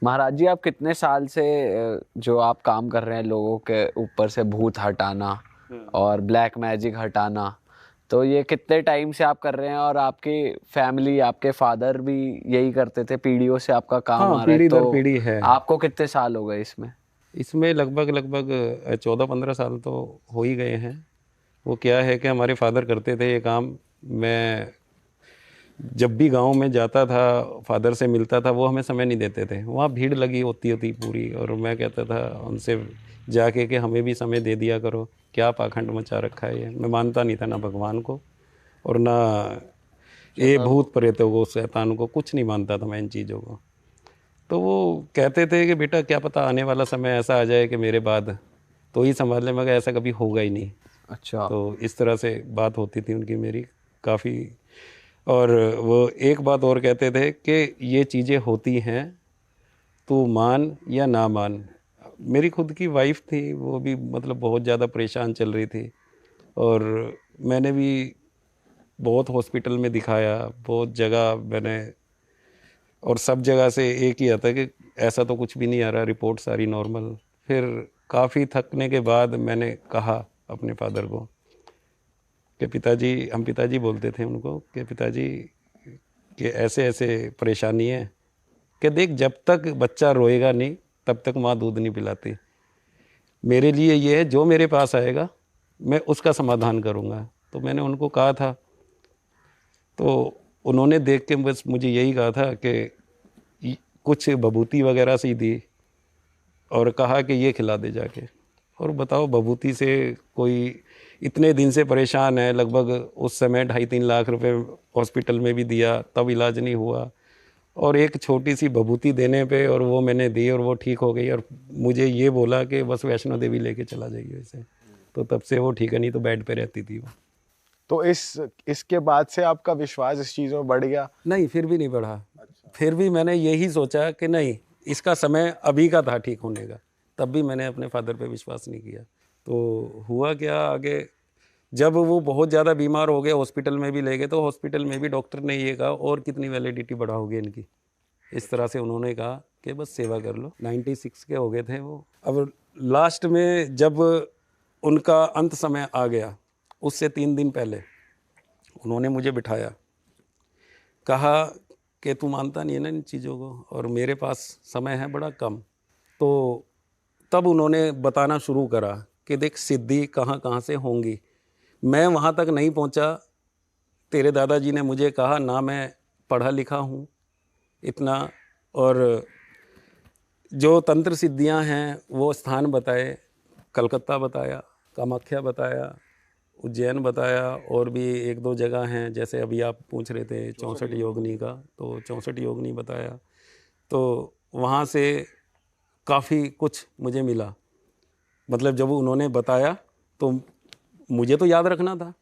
महाराज जी, आप कितने साल से जो आप काम कर रहे हैं लोगों के ऊपर से भूत हटाना और ब्लैक मैजिक हटाना, तो ये कितने टाइम से आप कर रहे हैं? और आपकी फैमिली, आपके फादर भी यही करते थे, पीढ़ियों से आपका काम हाँ, आ रहा है, पीढ़ी दर तो पीढ़ी है। आपको कितने साल हो गए इसमें? इसमें लगभग लगभग 14-15 साल तो हो ही गए हैं। वो क्या है कि हमारे फादर करते थे ये काम। मैं जब भी गांव में जाता था, फादर से मिलता था, वो हमें समय नहीं देते थे। वहाँ भीड़ लगी होती होती पूरी, और मैं कहता था उनसे जाके कि हमें भी समय दे दिया करो, क्या पाखंड मचा रखा है ये। मैं मानता नहीं था ना भगवान को और ना ये भूत प्रेतों को, शैतान को, कुछ नहीं मानता था मैं इन चीज़ों को। तो वो कहते थे कि बेटा क्या पता आने वाला समय ऐसा आ जाए कि मेरे बाद तो ही संभाल ले। मगर ऐसा कभी होगा ही नहीं। अच्छा। तो इस तरह से बात होती थी उनकी मेरी काफ़ी। और वो एक बात और कहते थे कि ये चीज़ें होती हैं, तू मान या ना मान। मेरी खुद की वाइफ थी, वो भी मतलब बहुत ज़्यादा परेशान चल रही थी, और मैंने भी बहुत हॉस्पिटल में दिखाया, बहुत जगह मैंने, और सब जगह से एक ही आता कि ऐसा तो कुछ भी नहीं आ रहा, रिपोर्ट सारी नॉर्मल। फिर काफ़ी थकने के बाद मैंने कहा अपने फादर को कि पिताजी, हम पिताजी बोलते थे उनको, कि पिताजी कि ऐसे ऐसे परेशानी है, कि देख जब तक बच्चा रोएगा नहीं तब तक माँ दूध नहीं पिलाती। मेरे लिए ये है, जो मेरे पास आएगा मैं उसका समाधान करूँगा। तो मैंने उनको कहा था, तो उन्होंने देख के बस मुझे यही कहा था कि कुछ बबूती वगैरह सी दी और कहा कि ये खिला दे जाके। और बताओ, बबूती से कोई इतने दिन से परेशान है, लगभग उस समय 2.5-3 लाख रुपए हॉस्पिटल में भी दिया तब इलाज नहीं हुआ, और एक छोटी सी बबूती देने पे, और वो मैंने दी और वो ठीक हो गई, और मुझे ये बोला कि बस वैष्णो देवी लेके चला जाइए इसे। तो तब से वो ठीक है, नहीं तो बेड पे रहती थी वो। तो इसके बाद से आपका विश्वास इस चीज़ों में बढ़ गया? नहीं, फिर भी नहीं बढ़ा। फिर भी मैंने यही सोचा कि नहीं, इसका समय अभी का था ठीक होने का। तब भी मैंने अपने फादर पे विश्वास नहीं किया। तो हुआ क्या आगे, जब वो बहुत ज़्यादा बीमार हो गए, हॉस्पिटल में भी ले गए, तो हॉस्पिटल में भी डॉक्टर ने ये कहा और कितनी वैलिडिटी बढ़ाओगे इनकी। इस तरह से उन्होंने कहा कि बस सेवा कर लो। 96 के हो गए थे वो। अब लास्ट में जब उनका अंत समय आ गया, उससे 3 दिन पहले उन्होंने मुझे बिठाया, कहा कि तू मानता नहीं है ना इन चीज़ों को, और मेरे पास समय है बड़ा कम। तो तब उन्होंने बताना शुरू करा कि देख सिद्धि कहाँ कहाँ से होंगी। मैं वहाँ तक नहीं पहुँचा। तेरे दादाजी ने मुझे कहा ना, मैं पढ़ा लिखा हूँ इतना, और जो तंत्र सिद्धियाँ हैं वो स्थान बताए, कलकत्ता बताया, कामाख्या बताया, उज्जैन बताया, और भी 1-2 जगह हैं, जैसे अभी आप पूछ रहे थे 64 योगिनी का, तो 64 योगिनी बताया। तो वहाँ से काफ़ी कुछ मुझे मिला। मतलब जब उन्होंने बताया तो मुझे तो याद रखना था।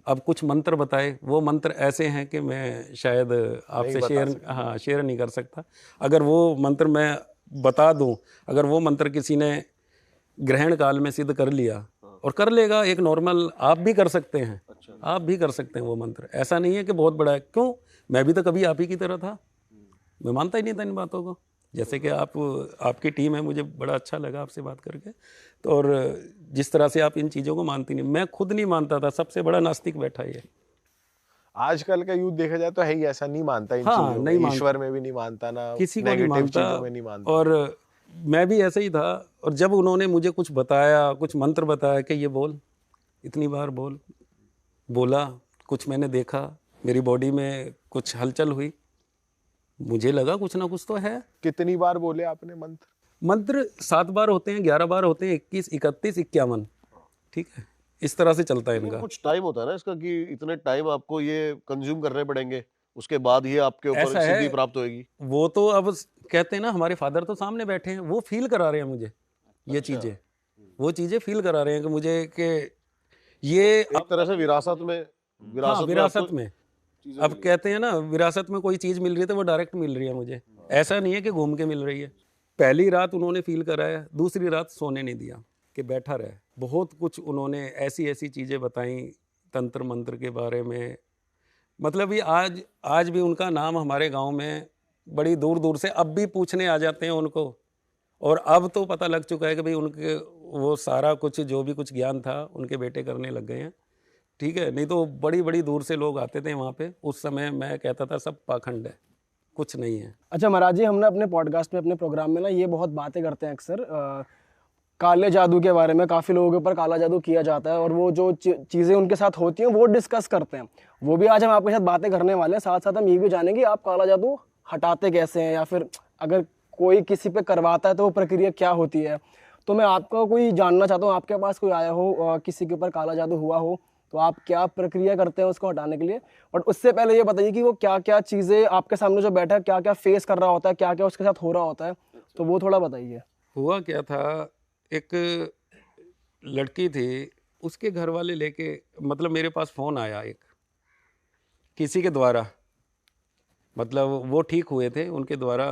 अब कुछ मंत्र बताए, वो मंत्र ऐसे हैं कि मैं शायद नहीं आपसे बता शेयर, सकते। हाँ, शेयर नहीं कर सकता। अगर वो मंत्र मैं बता दूं, अगर वो मंत्र किसी ने ग्रहण काल में सिद्ध कर लिया, और कर लेगा, एक नॉर्मल आप भी कर सकते हैं। आप भी कर सकते हैं वो मंत्र, ऐसा नहीं है कि बहुत बड़ा है। क्यों, मैं भी तो कभी आप ही की तरह था, मैं मानता ही नहीं था इन बातों को। जैसे कि आप, आपकी टीम है, मुझे बड़ा अच्छा लगा आपसे बात करके। तो और जिस तरह से आप इन चीज़ों को मानती नहीं, मैं खुद नहीं मानता था, सबसे बड़ा नास्तिक बैठा ही है। आजकल का यूथ देखा जाए तो है ही ऐसा, नहीं मानता इन हाँ, चीज़ों में, नहीं मानता, ईश्वर में भी नहीं मानता, ना किसी को नहीं नेगेटिव मानता। चीज़ों में नहीं मानता। और मैं भी ऐसा ही था। और जब उन्होंने मुझे कुछ बताया, कुछ मंत्र बताया कि ये बोल, इतनी बार बोल, बोला, कुछ मैंने देखा, मेरी बॉडी में कुछ हलचल हुई, मुझे लगा कुछ ना कुछ तो है। कितनी बार बोले आपने मंत्र? मंत्र 7 बार होते हैं, 11 बार होते हैं, 21, 31, 51। ठीक है, इस तरह से चलता है लेकिन इनका। कुछ टाइम होता है ना इसका, कि इतने टाइम आपको ये कंज्यूम करने पड़ेंगे, उसके बाद ही आपके ऊपर ऐसा है, सिद्धि प्राप्त होएगी। वो तो अब कहते हैं ना, हमारे फादर तो सामने बैठे हैं, वो फील करा रहे हैं मुझे ये अच्छा। चीज़ें। वो चीज़ें फील करा रहे हैं कि मुझे कि ये एक तरह से विरासत में, हाँ, विरासत में आपको विरासत में। चीजें अब मिल रही कहते हैं ना, विरासत में कोई चीज़ मिल रही है तो वो डायरेक्ट मिल रही है मुझे। ऐसा नहीं है कि घूम के मिल रही है। पहली रात उन्होंने फील कराया, दूसरी रात सोने नहीं दिया कि बैठा रहे। बहुत कुछ उन्होंने ऐसी ऐसी चीज़ें बताई तंत्र मंत्र के बारे में। मतलब ये आज आज भी उनका नाम हमारे गांव में बड़ी दूर दूर से अब भी पूछने आ जाते हैं उनको। और अब तो पता लग चुका है कि भाई उनके वो सारा कुछ जो भी कुछ ज्ञान था उनके बेटे करने लग गए हैं, ठीक है। नहीं तो बड़ी बड़ी दूर से लोग आते थे वहाँ पे, उस समय मैं कहता था सब पाखंड है, कुछ नहीं है। अच्छा महाराज जी, हमने अपने पॉडकास्ट में, अपने प्रोग्राम में ना ये बहुत बातें करते हैं अक्सर काले जादू के बारे में। काफ़ी लोगों के ऊपर काला जादू किया जाता है और वो जो चीज़ें उनके साथ होती हैं वो डिस्कस करते हैं। वो भी आज हम आपके साथ बातें करने वाले हैं। साथ साथ हम ये भी जानेंगे आप काला जादू हटाते कैसे हैं, या फिर अगर कोई किसी पे करवाता है तो वो प्रक्रिया क्या होती है। तो मैं आपको कोई जानना चाहता हूँ, आपके पास कोई आया हो किसी के ऊपर काला जादू हुआ हो, तो आप क्या प्रक्रिया करते हैं उसको हटाने के लिए। बट उससे पहले ये बताइए कि वो क्या क्या चीज़ें आपके सामने जो बैठा है क्या क्या फेस कर रहा होता है, क्या क्या उसके साथ हो रहा होता है, तो वो थोड़ा बताइए। हुआ क्या था, एक लड़की थी, उसके घर वाले लेके, मतलब मेरे पास फ़ोन आया एक किसी के द्वारा, मतलब वो ठीक हुए थे, उनके द्वारा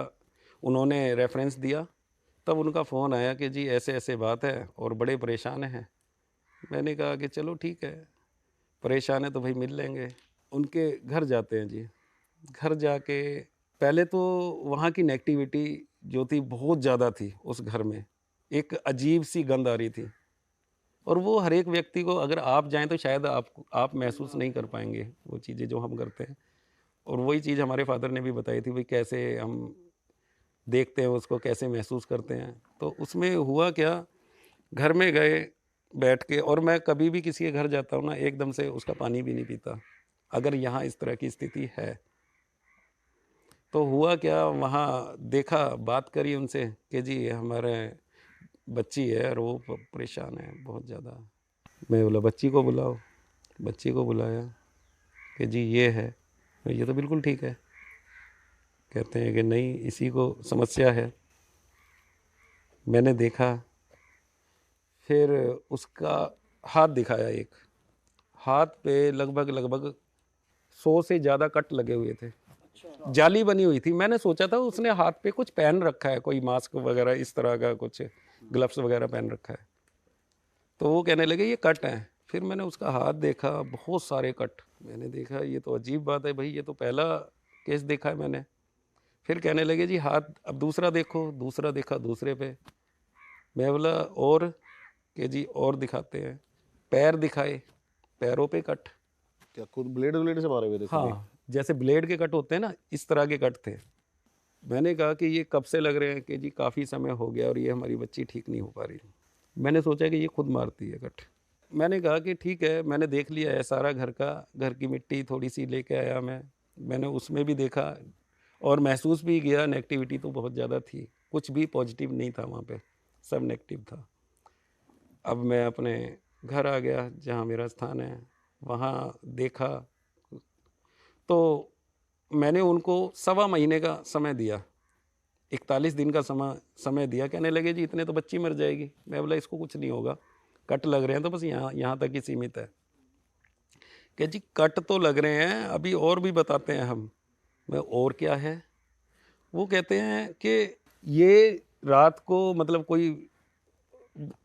उन्होंने रेफरेंस दिया, तब उनका फ़ोन आया कि जी ऐसे ऐसे बात है और बड़े परेशान हैं। मैंने कहा कि चलो ठीक है, परेशान है तो भाई मिल लेंगे। उनके घर जाते हैं जी। घर जाके पहले तो वहाँ की नेगेटिविटी जो थी बहुत ज़्यादा थी उस घर में, एक अजीब सी गंध आ रही थी। और वो हर एक व्यक्ति को, अगर आप जाएं तो शायद आप महसूस नहीं कर पाएंगे वो चीज़ें जो हम करते हैं। और वही चीज़ हमारे फादर ने भी बताई थी, भाई कैसे हम देखते हैं उसको, कैसे महसूस करते हैं। तो उसमें हुआ क्या, घर में गए बैठ के, और मैं कभी भी किसी के घर जाता हूँ ना, एकदम से उसका पानी भी नहीं पीता अगर यहाँ इस तरह की स्थिति है। तो हुआ क्या, वहाँ देखा, बात करी उनसे कि जी हमारे बच्ची है और वो परेशान है बहुत ज़्यादा। मैं बोला बच्ची को बुलाओ। बच्ची को बुलाया कि जी ये है। ये तो बिल्कुल ठीक है। कहते हैं कि नहीं, इसी को समस्या है। मैंने देखा, फिर उसका हाथ दिखाया, एक हाथ पे लगभग 100 से ज़्यादा कट लगे हुए थे। जाली बनी हुई थी। मैंने सोचा था उसने हाथ पे कुछ पहन रखा है, कोई मास्क वगैरह इस तरह का, कुछ ग्लव्स वगैरह पहन रखा है। तो वो कहने लगे ये कट है। फिर मैंने उसका हाथ देखा, बहुत सारे कट। मैंने देखा ये तो अजीब बात है भाई, ये तो पहला केस देखा है मैंने। फिर कहने लगे जी हाथ अब दूसरा देखो। दूसरा देखा, दूसरे पे। मैं बोला और, कि जी और दिखाते हैं। पैर दिखाए, पैरों पे कट। क्या खुद ब्लेड ब्लेड से मारे हुए थे? हाँ, जैसे ब्लेड के कट होते हैं ना, इस तरह के कट थे। मैंने कहा कि ये कब से लग रहे हैं, कि जी काफ़ी समय हो गया और ये हमारी बच्ची ठीक नहीं हो पा रही। मैंने सोचा कि ये खुद मारती है कट। मैंने कहा कि ठीक है, मैंने देख लिया है सारा घर का, घर की मिट्टी थोड़ी सी लेके आया मैंने उसमें भी देखा और महसूस भी किया, नेगेटिविटी तो बहुत ज़्यादा थी, कुछ भी पॉजिटिव नहीं था वहाँ पे, सब नेगेटिव था। अब मैं अपने घर आ गया जहाँ मेरा स्थान है, वहाँ देखा तो मैंने उनको 1.25 महीने का समय दिया, 41 दिन का समय दिया। कहने लगे जी इतने तो बच्ची मर जाएगी। मैं बोला इसको कुछ नहीं होगा, कट लग रहे हैं तो बस यहाँ तक ही सीमित है। कि जी कट तो लग रहे हैं, अभी और भी बताते हैं हम। मैं और क्या है? वो कहते हैं कि ये रात को, मतलब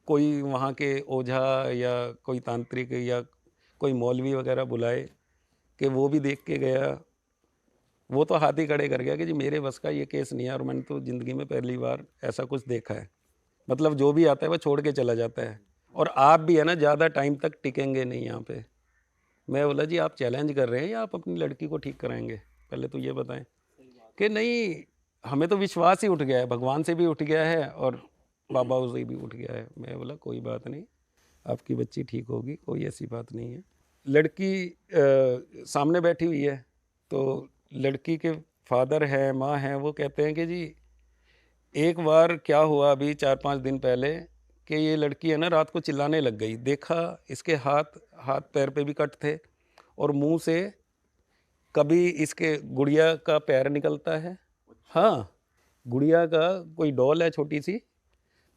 कोई वहाँ के ओझा या कोई तांत्रिक या कोई मौलवी वगैरह बुलाए कि वो भी देख के गया। वो तो हाथ ही खड़े कर गया कि जी मेरे बस का ये केस नहीं है, और मैंने तो ज़िंदगी में पहली बार ऐसा कुछ देखा है। मतलब जो भी आता है वो छोड़ के चला जाता है, और आप भी है ना ज़्यादा टाइम तक टिकेंगे नहीं यहाँ पे। मैं बोला जी आप चैलेंज कर रहे हैं या आप अपनी लड़की को ठीक कराएंगे, पहले तो ये बताएं। कि नहीं, हमें तो विश्वास ही उठ गया है, भगवान से भी उठ गया है और बाबा से भी उठ गया है। मैं बोला कोई बात नहीं, आपकी बच्ची ठीक होगी, कोई ऐसी बात नहीं है। लड़की सामने बैठी हुई है, तो लड़की के फादर है, माँ है, वो कहते हैं कि जी एक बार क्या हुआ अभी 4-5 दिन पहले, कि ये लड़की है ना रात को चिल्लाने लग गई। देखा इसके हाथ पैर पे भी कट थे, और मुंह से कभी इसके गुड़िया का पैर निकलता है। हाँ, गुड़िया का कोई डॉल है, छोटी सी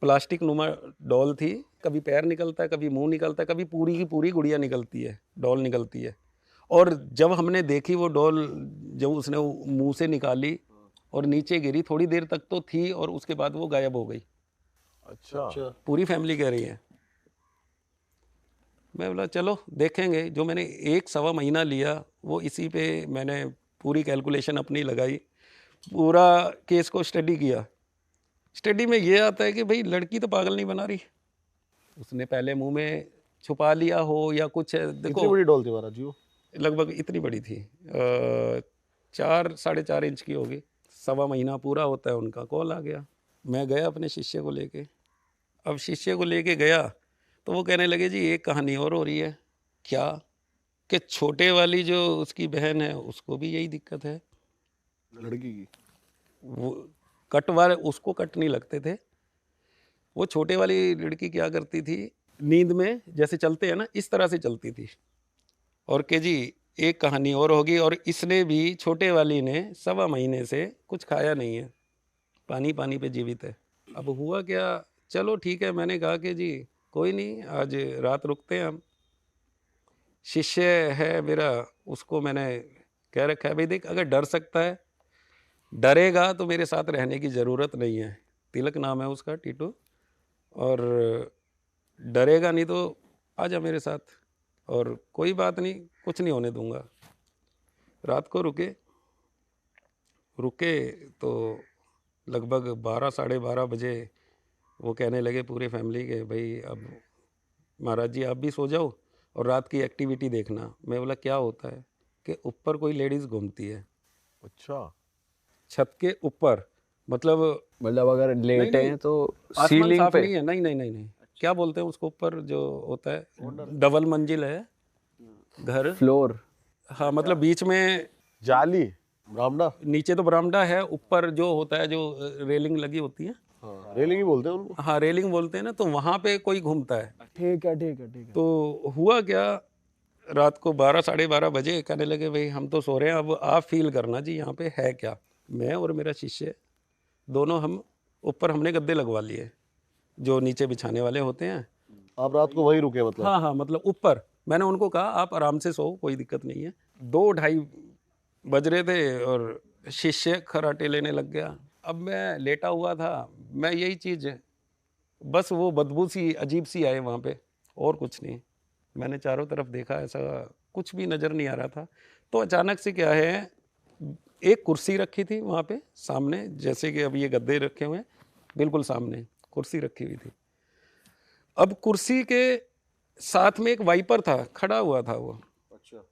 प्लास्टिक नुमा डॉल थी, कभी पैर निकलता है, कभी मुंह निकलता है, कभी पूरी की पूरी गुड़िया निकलती है, डॉल निकलती है। और जब हमने देखी वो डॉल, जब उसने मुंह से निकाली और नीचे गिरी, थोड़ी देर तक तो थी और उसके बाद वो गायब हो गई। अच्छा। पूरी फैमिली कह रही है। मैं बोला चलो देखेंगे। जो मैंने 1-1.25 महीना लिया वो इसी पे मैंने पूरी कैलकुलेशन अपनी लगाई, पूरा केस को स्टडी किया। स्टडी में ये आता है कि भाई लड़की तो पागल नहीं बना रही, उसने पहले मुंह में छुपा लिया हो या कुछ है। कितनी देखो बड़ी डॉल थी महाराज जी वो? लगभग इतनी बड़ी थी, 4-4.5 इंच की होगी। 1.25 महीना पूरा होता है उनका। कॉल आ गया, मैं गया अपने शिष्य को लेके। अब शिष्य को लेके गया तो वो कहने लगे जी एक कहानी और हो रही है। क्या? कि छोटे वाली जो उसकी बहन है उसको भी यही दिक्कत है। लड़की की? वो कट वाले उसको कट नहीं लगते थे। वो छोटे वाली लड़की क्या करती थी, नींद में जैसे चलते हैं ना इस तरह से चलती थी। और कि जी एक कहानी और होगी, और इसने भी, छोटे वाली ने 1.25 महीने से कुछ खाया नहीं है, पानी पानी पे जीवित है। अब हुआ क्या, चलो ठीक है, मैंने कहा कि जी कोई नहीं, आज रात रुकते हैं हम। शिष्य है मेरा, उसको मैंने कह रखा है भाई देख, अगर डर सकता है, डरेगा तो मेरे साथ रहने की ज़रूरत नहीं है। तिलक नाम है उसका, टीटू। और डरेगा नहीं तो आजा मेरे साथ, और कोई बात नहीं, कुछ नहीं होने दूंगा। रात को रुके तो लगभग 12-12:30 बजे वो कहने लगे पूरे फैमिली के, भाई अब महाराज जी आप भी सो जाओ और रात की एक्टिविटी देखना। मैं बोला क्या होता है? कि ऊपर कोई लेडीज़ घूमती है, अच्छा, छत के ऊपर। मतलब अगर लेटे नहीं, हैं तो आसमान सीलिंग साफ पे। नहीं है। नहीं, क्या बोलते हैं उसको, ऊपर जो होता है, डबल मंजिल है घर। फ्लोर। हाँ, मतलब बीच में जाली। ब्राह्मणा? नीचे तो बरामदा है, ऊपर जो होता है जो रेलिंग लगी होती है। हाँ, रेलिंग ही बोलते हैं उनको। हाँ, रेलिंग बोलते हैं ना, तो वहाँ पे कोई घूमता है। ठीक है ठीक है ठीक है। तो हुआ क्या, रात को 12-12:30 बजे कहने लगे भाई हम तो सो रहे हैं, अब आप फील करना जी यहाँ पे है क्या। मैं और मेरा शिष्य दोनों, हम ऊपर हमने गद्दे लगवा लिए जो नीचे बिछाने वाले होते हैं। आप रात को वहीं रुके मतलब? हाँ, मतलब ऊपर। मैंने उनको कहा आप आराम से सो, कोई दिक्कत नहीं है। 2-2:30 बज रहे थे और शिष्य खराटे लेने लग गया। अब मैं लेटा हुआ था, मैं यही चीज़, बस वो बदबू सी अजीब सी आए वहाँ पे, और कुछ नहीं। मैंने चारों तरफ देखा, ऐसा कुछ भी नज़र नहीं आ रहा था। तो अचानक से क्या है, एक कुर्सी रखी थी वहाँ पे सामने, जैसे कि अब ये गद्दे रखे हुए हैं, बिल्कुल सामने कुर्सी रखी हुई थी। अब कुर्सी के साथ में एक वाइपर था, खड़ा हुआ था वो। अच्छा।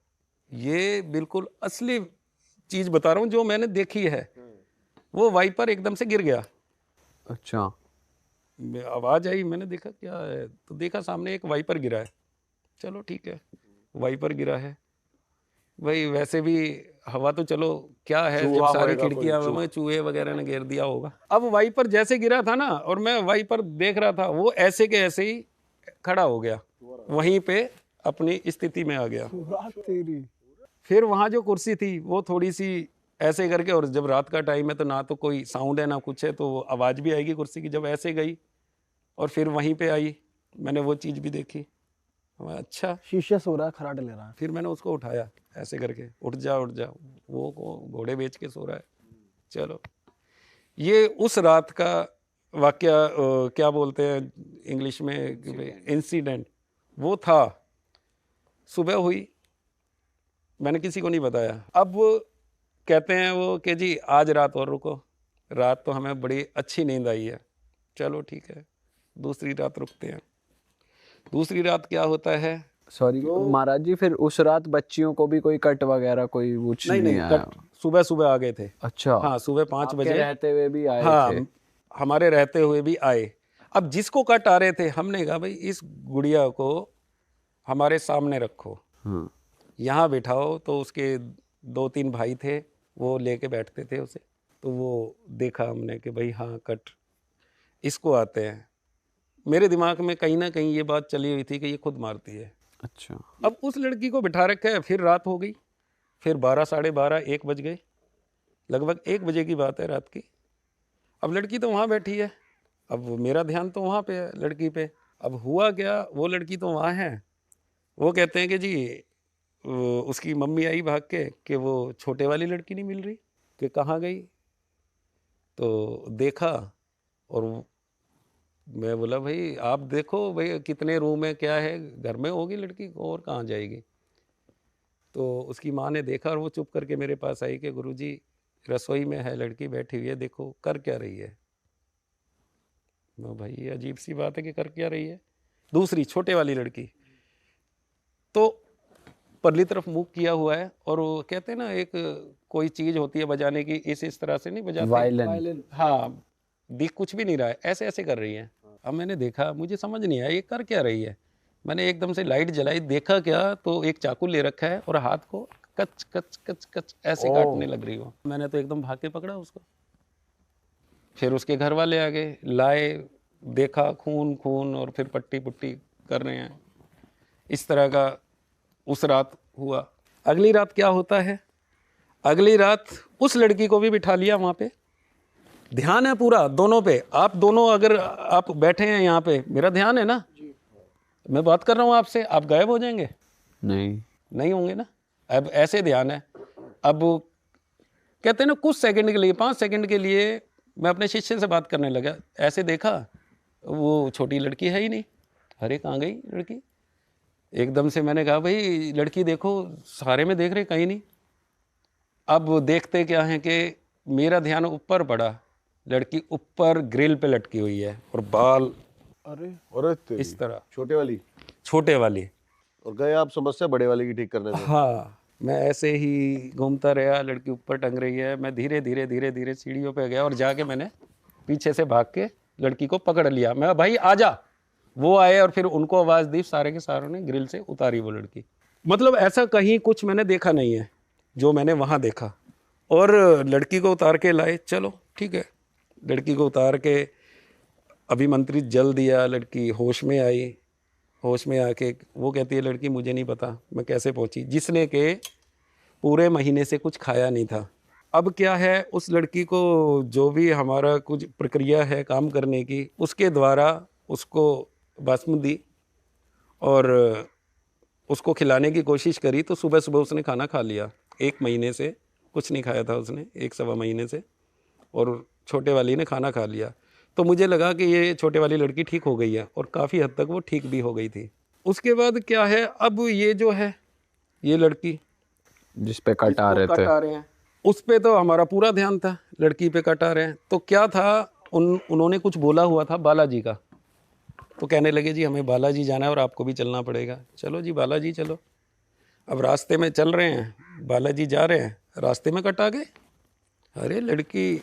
ये बिल्कुल असली चीज़ बता रहा हूँ जो मैंने देखी है। वो वाइपर एकदम से गिर गया। अच्छा। आवाज़ आई, मैंने देखा क्या है, तो देखा सामने एक वाइपर गिरा है। चलो ठीक है, वाइपर गिरा है भाई, वैसे भी हवा तो चलो क्या है, जब चूहा सारी होएगा खिड़कियां में चूहे वगैरह ने घेर दिया होगा। अब वाइपर जैसे गिरा था ना, और मैं वाइपर देख रहा था, वो ऐसे के ऐसे ही खड़ा हो गया, वहीं पे अपनी स्थिति में आ गया। बात तेरी। फिर वहाँ जो कुर्सी थी वो थोड़ी सी ऐसे करके, और जब रात का टाइम है तो ना तो कोई साउंड है ना कुछ है, तो आवाज़ भी आएगी कुर्सी की। जब ऐसे गई और फिर वहीं पे आई, मैंने वो चीज़ भी देखी। मैं अच्छा, शीशे सो रहा है, खराटे ले रहा है। फिर मैंने उसको उठाया ऐसे करके, उठ जा उठ जा, वो घोड़े बेच के सो रहा है। चलो, ये उस रात का वाकया, क्या बोलते हैं इंग्लिश में, इंसिडेंट वो था। सुबह हुई, मैंने किसी को नहीं बताया। अब कहते हैं वो कि जी आज रात और रुको। रात तो हमें बड़ी अच्छी नींद आई है, चलो ठीक है, दूसरी रात रुकते हैं। दूसरी रात क्या होता है, सॉरी महाराज जी, फिर उस रात बच्चियों को भी कोई कट वगैरह कोई कुछ नहीं आया? कट सुबह सुबह आ गए थे। अच्छा। हाँ, सुबह 5 आपके बजे रहते हुए भी आए हाँ, थे? हमारे रहते हुए भी आए। अब जिसको कट आ रहे थे, हमने कहा भाई इस गुड़िया को हमारे सामने रखो, हाँ। यहाँ बिठाओ। तो उसके 2-3 भाई थे, वो लेके बैठते थे उसे। तो वो देखा हमने कि भाई हाँ कट इसको आते हैं। मेरे दिमाग में कहीं ना कहीं ये बात चली हुई थी कि ये खुद मारती है। अच्छा। अब उस लड़की को बिठा रखा है, फिर रात हो गई, फिर 12-12:30-1 बज गए, लगभग 1 बजे की बात है रात की। अब लड़की तो वहाँ बैठी है, अब मेरा ध्यान तो वहाँ पे है, लड़की पे। अब हुआ क्या, वो लड़की तो वहाँ है, वो कहते हैं कि जी उसकी मम्मी आई भाग के कि वो छोटे वाली लड़की नहीं मिल रही, कि कहाँ गई। तो देखा, और मैं बोला भाई आप देखो भाई कितने रूम है, क्या है, घर में होगी लड़की और कहाँ जाएगी। तो उसकी माँ ने देखा और वो चुप करके मेरे पास आई कि गुरुजी रसोई में है लड़की बैठी हुई है, देखो कर क्या रही है। भाई ये अजीब सी बात है कि कर क्या रही है। दूसरी छोटे वाली लड़की तो परली तरफ मुंह किया हुआ है, और वो कहते हैं ना एक कोई चीज होती है बजाने की, इस तरह से नहीं बजाते, वायलिन। हाँ, दिख कुछ भी नहीं रहा है, ऐसे ऐसे कर रही है। अब मैंने देखा, मुझे समझ नहीं आया ये कर क्या रही है। मैंने एकदम से लाइट जलाई, देखा क्या तो एक चाकू ले रखा है और हाथ को कच कच कच कच ऐसे काटने लग रही हो। मैंने तो एकदम भाग के पकड़ा उसको। फिर उसके घर वाले आ गए, लाए, देखा खून खून, और फिर पट्टी पुट्टी कर रहे हैं। इस तरह का उस रात हुआ। अगली रात क्या होता है, अगली रात उस लड़की को भी बिठा लिया वहाँ पे। ध्यान है पूरा दोनों पे, आप दोनों अगर आप बैठे हैं यहाँ पे, मेरा ध्यान है ना, मैं बात कर रहा हूँ आपसे, आप गायब हो जाएंगे? नहीं होंगे ना। अब ऐसे ध्यान है। अब कहते हैं ना कुछ सेकंड के लिए, 5 सेकंड के लिए मैं अपने शिष्य से बात करने लगा। ऐसे देखा वो छोटी लड़की है ही नहीं। अरे कहाँ गई लड़की? एकदम से मैंने कहा भाई लड़की देखो, सारे में देख रहे कहीं नहीं। अब देखते क्या है कि मेरा ध्यान ऊपर पड़ा, लड़की ऊपर ग्रिल पे लटकी हुई है और बाल अरे इस तरह, छोटे वाली। छोटे वाली। और गए आप समस्या बड़े वाली की ठीक करने में? हाँ, मैं ऐसे ही घूमता रहा, लड़की ऊपर टंग रही है। मैं धीरे धीरे धीरे धीरे सीढ़ियों पे गया और जाके मैंने पीछे से भाग के लड़की को पकड़ लिया। मैं भाई आजा। वो आए और फिर उनको आवाज़ दी, सारे के सारों ने ग्रिल से उतारी वो लड़की। मतलब ऐसा कहीं कुछ मैंने देखा नहीं है जो मैंने वहाँ देखा। और लड़की को उतार के लाए, चलो ठीक है, लड़की को उतार के अभिमंत्रित जल दिया। लड़की होश में आई, होश में आके वो कहती है लड़की मुझे नहीं पता मैं कैसे पहुंची, जिसने के पूरे महीने से कुछ खाया नहीं था। अब क्या है, उस लड़की को जो भी हमारा कुछ प्रक्रिया है काम करने की, उसके द्वारा उसको भस्म दी और उसको खिलाने की कोशिश करी। तो सुबह सुबह उसने खाना खा लिया। 1 महीने से कुछ नहीं खाया था उसने, 1 सवा महीने से, और छोटे वाली ने खाना खा लिया। तो मुझे लगा कि ये छोटे वाली लड़की ठीक हो गई है, और काफ़ी हद तक वो ठीक भी हो गई थी। उसके बाद क्या है, अब ये जो है ये लड़की जिस पे कट आ रहे थे, हैं, उस पे तो हमारा पूरा ध्यान था, लड़की पे कट आ रहे हैं। तो क्या था, उन्होंने कुछ बोला हुआ था बालाजी का। तो कहने लगे जी हमें बालाजी जाना है और आपको भी चलना पड़ेगा। चलो जी बालाजी चलो। अब रास्ते में चल रहे हैं, बालाजी जा रहे हैं, रास्ते में कट आ गए। अरे लड़की,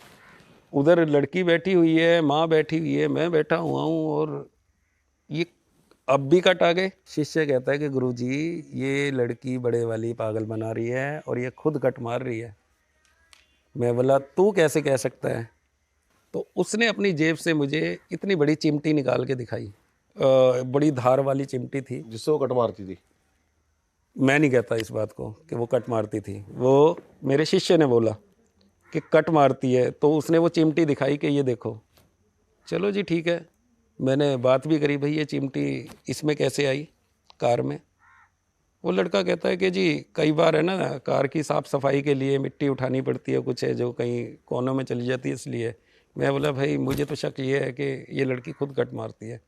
उधर लड़की बैठी हुई है, माँ बैठी हुई है, मैं बैठा हुआ हूँ, और ये अब भी कट आ गए। शिष्य कहता है कि गुरुजी ये लड़की बड़े वाली पागल बना रही है और ये खुद कट मार रही है। मैं बोला तू कैसे कह सकता है? तो उसने अपनी जेब से मुझे इतनी बड़ी चिमटी निकाल के दिखाई। बड़ी धार वाली चिमटी थी। जिससे वो कट मारती थी? मैं नहीं कहता इस बात को कि वो कट मारती थी, वो मेरे शिष्य ने बोला कि कट मारती है। तो उसने वो चिमटी दिखाई कि ये देखो। चलो जी ठीक है, मैंने बात भी करी, भाई ये चिमटी इसमें कैसे आई कार में? वो लड़का कहता है कि जी कई बार है ना, कार की साफ़ सफाई के लिए मिट्टी उठानी पड़ती है, कुछ है जो कहीं कोनों में चली जाती है, इसलिए। मैं बोला भाई मुझे तो शक ये है कि ये लड़की खुद कट मारती है।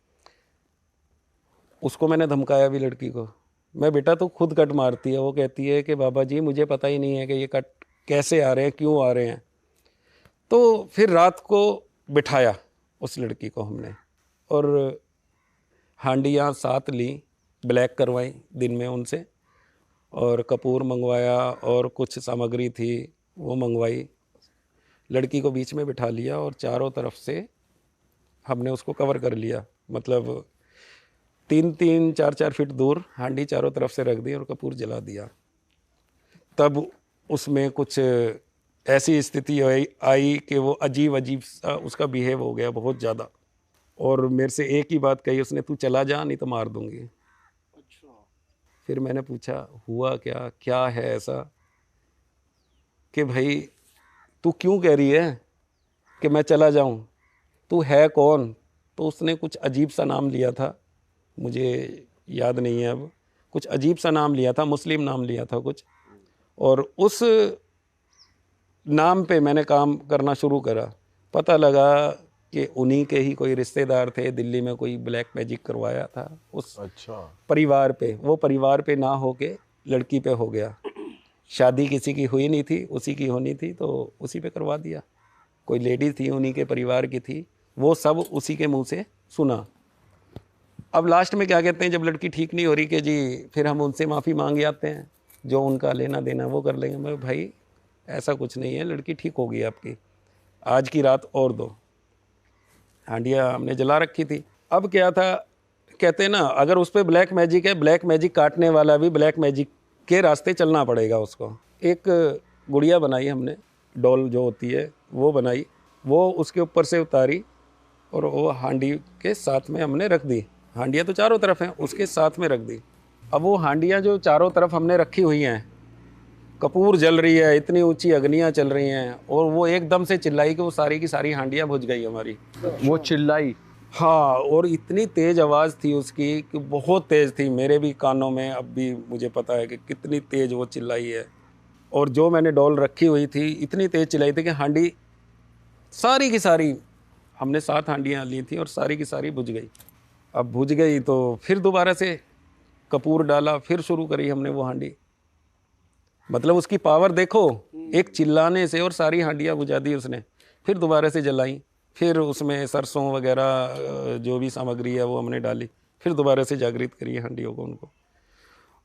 उसको मैंने धमकाया भी लड़की को, मैं बेटा तो खुद कट मारती है। वो कहती है कि बाबा जी मुझे पता ही नहीं है कि ये कट कैसे आ रहे हैं, क्यों आ रहे हैं। तो फिर रात को बिठाया उस लड़की को हमने, और हांडियाँ 7 ली, ब्लैक करवाई दिन में उनसे, और कपूर मंगवाया और कुछ सामग्री थी वो मंगवाई। लड़की को बीच में बिठा लिया और चारों तरफ से हमने उसको कवर कर लिया। मतलब 3-3, 4-4 फीट दूर हांडी चारों तरफ से रख दी और कपूर जला दिया। तब उसमें कुछ ऐसी स्थिति आई कि वो अजीब अजीब सा उसका बिहेव हो गया बहुत ज़्यादा, और मेरे से एक ही बात कही उसने, तू चला जा नहीं तो मार दूंगी। अच्छा। फिर मैंने पूछा हुआ क्या, क्या है ऐसा कि भाई तू क्यों कह रही है कि मैं चला जाऊं, तू है कौन? तो उसने कुछ अजीब सा नाम लिया था, मुझे याद नहीं है अब, कुछ अजीब सा नाम लिया था, मुस्लिम नाम लिया था कुछ, और उस नाम पे मैंने काम करना शुरू करा। पता लगा कि उन्हीं के ही कोई रिश्तेदार थे, दिल्ली में कोई ब्लैक मैजिक करवाया था उस अच्छा। परिवार पे, वो परिवार पे ना हो के लड़की पे हो गया। शादी किसी की हुई नहीं थी, उसी की होनी थी तो उसी पे करवा दिया। कोई लेडी थी, उन्हीं के परिवार की थी, वो सब उसी के मुंह से सुना। अब लास्ट में क्या कहते हैं, जब लड़की ठीक नहीं हो रही कि जी फिर हम उनसे माफ़ी मांग आते हैं, जो उनका लेना देना वो कर लेंगे। मैं भाई ऐसा कुछ नहीं है, लड़की ठीक होगी आपकी, आज की रात और दो। हांडिया हमने जला रखी थी। अब क्या था, कहते हैं ना, अगर उस पर ब्लैक मैजिक है, ब्लैक मैजिक काटने वाला भी ब्लैक मैजिक के रास्ते चलना पड़ेगा उसको। एक गुड़िया बनाई हमने, डॉल जो होती है वो बनाई, वो उसके ऊपर से उतारी और वो हांडी के साथ में हमने रख दी। हांडियाँ तो चारों तरफ हैं, उसके साथ में रख दी। अब वो हांडियाँ जो चारों तरफ हमने रखी हुई हैं, कपूर जल रही है, इतनी ऊंची अग्नियाँ चल रही हैं, और वो एकदम से चिल्लाई कि वो सारी की सारी हांडियाँ बुझ गई हमारी। वो चिल्लाई? हाँ, और इतनी तेज़ आवाज़ थी उसकी कि बहुत तेज़ थी, मेरे भी कानों में अब भी मुझे पता है कि कितनी तेज़ वो चिल्लाई है। और जो मैंने डॉल रखी हुई थी इतनी तेज़ चिल्लाई थी कि हांडी सारी की सारी, हमने 7 हांडियाँ ली थी और सारी की सारी बुझ गई। अब बुझ गई तो फिर दोबारा से कपूर डाला, फिर शुरू करी हमने वो हांडी। मतलब उसकी पावर देखो, एक चिल्लाने से और सारी हांडियाँ बुझा दी उसने। फिर दोबारा से जलाई, फिर उसमें सरसों वगैरह जो भी सामग्री है वो हमने डाली, फिर दोबारा से जागृत करी हांडियों को उनको।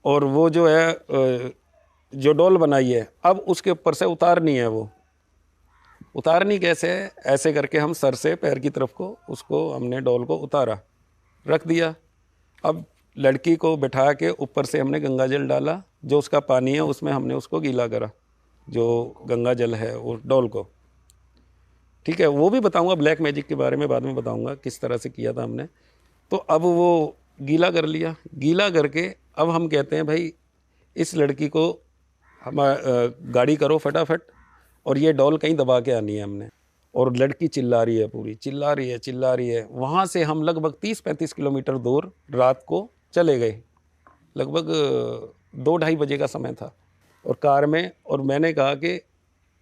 और वो जो है जो डोल बनाई है, अब उसके ऊपर से उतारनी है। वो उतारनी कैसे है, ऐसे करके हम सर से पैर की तरफ को उसको हमने डोल को उतारा, रख दिया। अब लड़की को बिठा के ऊपर से हमने गंगा जल डाला, जो उसका पानी है उसमें हमने उसको गीला करा, जो गंगा जल है वो डोल को। ठीक है, वो भी बताऊंगा, ब्लैक मैजिक के बारे में बाद में बताऊंगा किस तरह से किया था हमने। तो अब वो गीला कर लिया, गीला करके अब हम कहते हैं भाई इस लड़की को हम गाड़ी करो फटाफट, और ये डॉल कहीं दबा के आनी है हमने। और लड़की चिल्ला रही है, पूरी चिल्ला रही है, चिल्ला रही है। वहाँ से हम लगभग 30-35 किलोमीटर दूर रात को चले गए, लगभग 2-2:30 बजे का समय था, और कार में। और मैंने कहा कि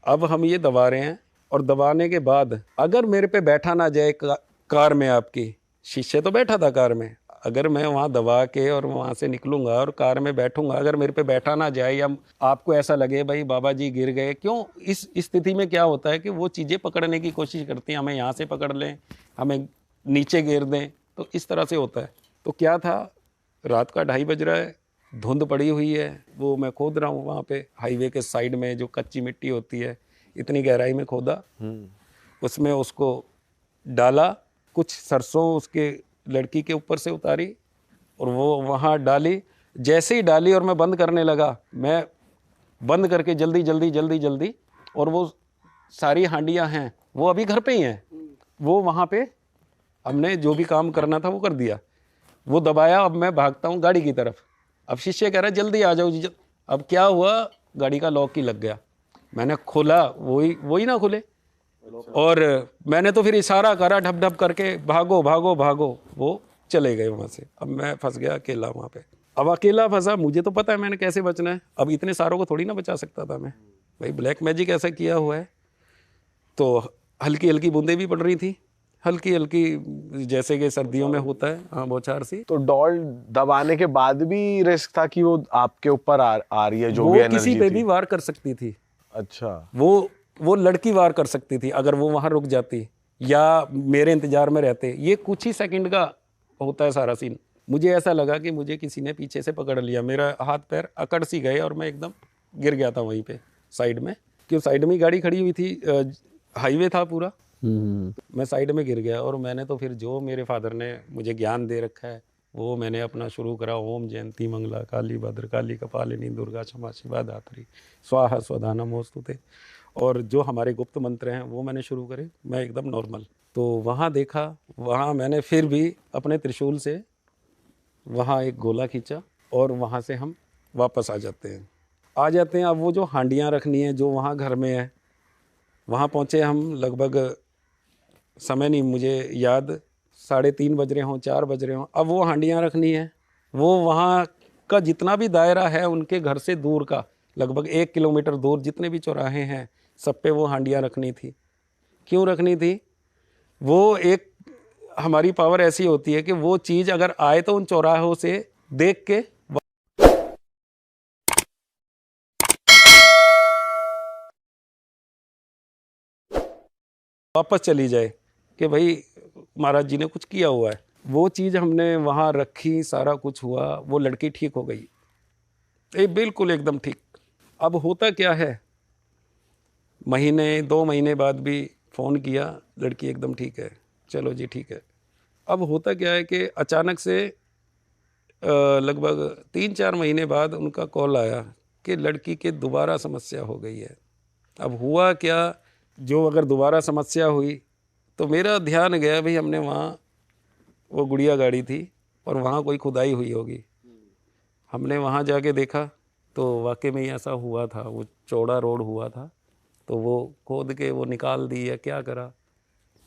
अब हम ये दबा रहे हैं, और दबाने के बाद अगर मेरे पे बैठा ना जाए कार में, आपकी शीशे तो बैठा था कार में, अगर मैं वहाँ दबा के और वहाँ से निकलूँगा और कार में बैठूँगा, अगर मेरे पे बैठा ना जाए या आपको ऐसा लगे भाई बाबा जी गिर गए, क्यों, इस स्थिति में क्या होता है कि वो चीज़ें पकड़ने की कोशिश करती हैं, हमें यहाँ से पकड़ लें, हमें नीचे गिर दें, तो इस तरह से होता है। तो क्या था, रात का 2:30 बज रहा है, धुंध पड़ी हुई है, वो मैं खोद रहा हूँ वहाँ पे हाईवे के साइड में, जो कच्ची मिट्टी होती है, इतनी गहराई में खोदा, उसमें उसको डाला, कुछ सरसों उसके लड़की के ऊपर से उतारी और वो वहाँ डाली। जैसे ही डाली और मैं बंद करने लगा, मैं बंद करके जल्दी जल्दी जल्दी जल्दी, और वो सारी हांडियाँ हैं वो अभी घर पे ही हैं, वो वहाँ पे हमने जो भी काम करना था वो कर दिया। वो दबाया, अब मैं भागता हूँ गाड़ी की तरफ। अब शिष्य कह रहा है जल्दी आ जाओ जी। अब क्या हुआ, गाड़ी का लॉक ही लग गया। मैंने खोला, वही ना खुले, और मैंने तो फिर इशारा करा ढप ढप करके, भागो भागो भागो, वो चले गए वहाँ से। अब मैं फंस गया अकेला वहाँ पे। अब अकेला फंसा, मुझे तो पता है मैंने कैसे बचना है, अब इतने सारों को थोड़ी ना बचा सकता था मैं, भाई ब्लैक मैजिक ऐसा किया हुआ है। तो हल्की हल्की बूंदें भी पड़ रही थी, हल्की हल्की, जैसे कि सर्दियों में होता है, हाँ, बौछार सी। तो डॉल दबाने के बाद भी रिस्क था कि वो आपके ऊपर आ रही है, जो भी वो एनर्जी किसी पे थी? भी वार कर सकती थी। अच्छा, वो लड़की वार कर सकती थी अगर वो वहाँ रुक जाती या मेरे इंतजार में रहते। ये कुछ ही सेकंड का होता है सारा सीन। मुझे ऐसा लगा कि मुझे किसी ने पीछे से पकड़ लिया, मेरा हाथ पैर अकड़ सी गए और मैं एकदम गिर गया था वहीं पे साइड में, क्यों साइड में ही गाड़ी खड़ी हुई थी, हाईवे था पूरा। मैं साइड में गिर गया, और मैंने तो फिर जो मेरे फादर ने मुझे ज्ञान दे रखा है वो मैंने अपना शुरू करा। ओम जयंती मंगला काली भद्र काली कपालिनी दुर्गा क्षमा शिवा धात्री स्वाहा स्वधा नमोस्तुते, और जो हमारे गुप्त मंत्र हैं वो मैंने शुरू करे। मैं एकदम नॉर्मल। तो वहाँ देखा, वहाँ मैंने फिर भी अपने त्रिशूल से वहाँ एक गोला खींचा, और वहाँ से हम वापस आ जाते हैं। अब वो जो हांडियाँ रखनी है जो वहाँ घर में है, वहाँ पहुँचे हम, लगभग समय नहीं मुझे याद, 3:30 बज रहे हों, 4 बज रहे हों। अब वो हांडियाँ रखनी है, वो वहाँ का जितना भी दायरा है उनके घर से दूर का, लगभग 1 किलोमीटर दूर जितने भी चौराहे हैं सब पे वो हांडियाँ रखनी थी। क्यों रखनी थी, वो एक हमारी पावर ऐसी होती है कि वो चीज़ अगर आए तो उन चौराहों से देख के वापस चली जाए कि भाई महाराज जी ने कुछ किया हुआ है। वो चीज़ हमने वहाँ रखी, सारा कुछ हुआ, वो लड़की ठीक हो गई, बिल्कुल एकदम ठीक। अब होता क्या है, महीने 2 महीने बाद भी फ़ोन किया, लड़की एकदम ठीक है, चलो जी ठीक है। अब होता क्या है कि अचानक से लगभग 3-4 महीने बाद उनका कॉल आया कि लड़की के दोबारा समस्या हो गई है। अब हुआ क्या, जो अगर दोबारा समस्या हुई तो मेरा ध्यान गया, भाई हमने वहाँ वो गुड़िया गाड़ी थी और वहाँ कोई खुदाई हुई होगी। हमने वहाँ जाके देखा तो वाकई में ही ऐसा हुआ था, वो चौड़ा रोड हुआ था, तो वो खोद के वो निकाल दी या क्या करा।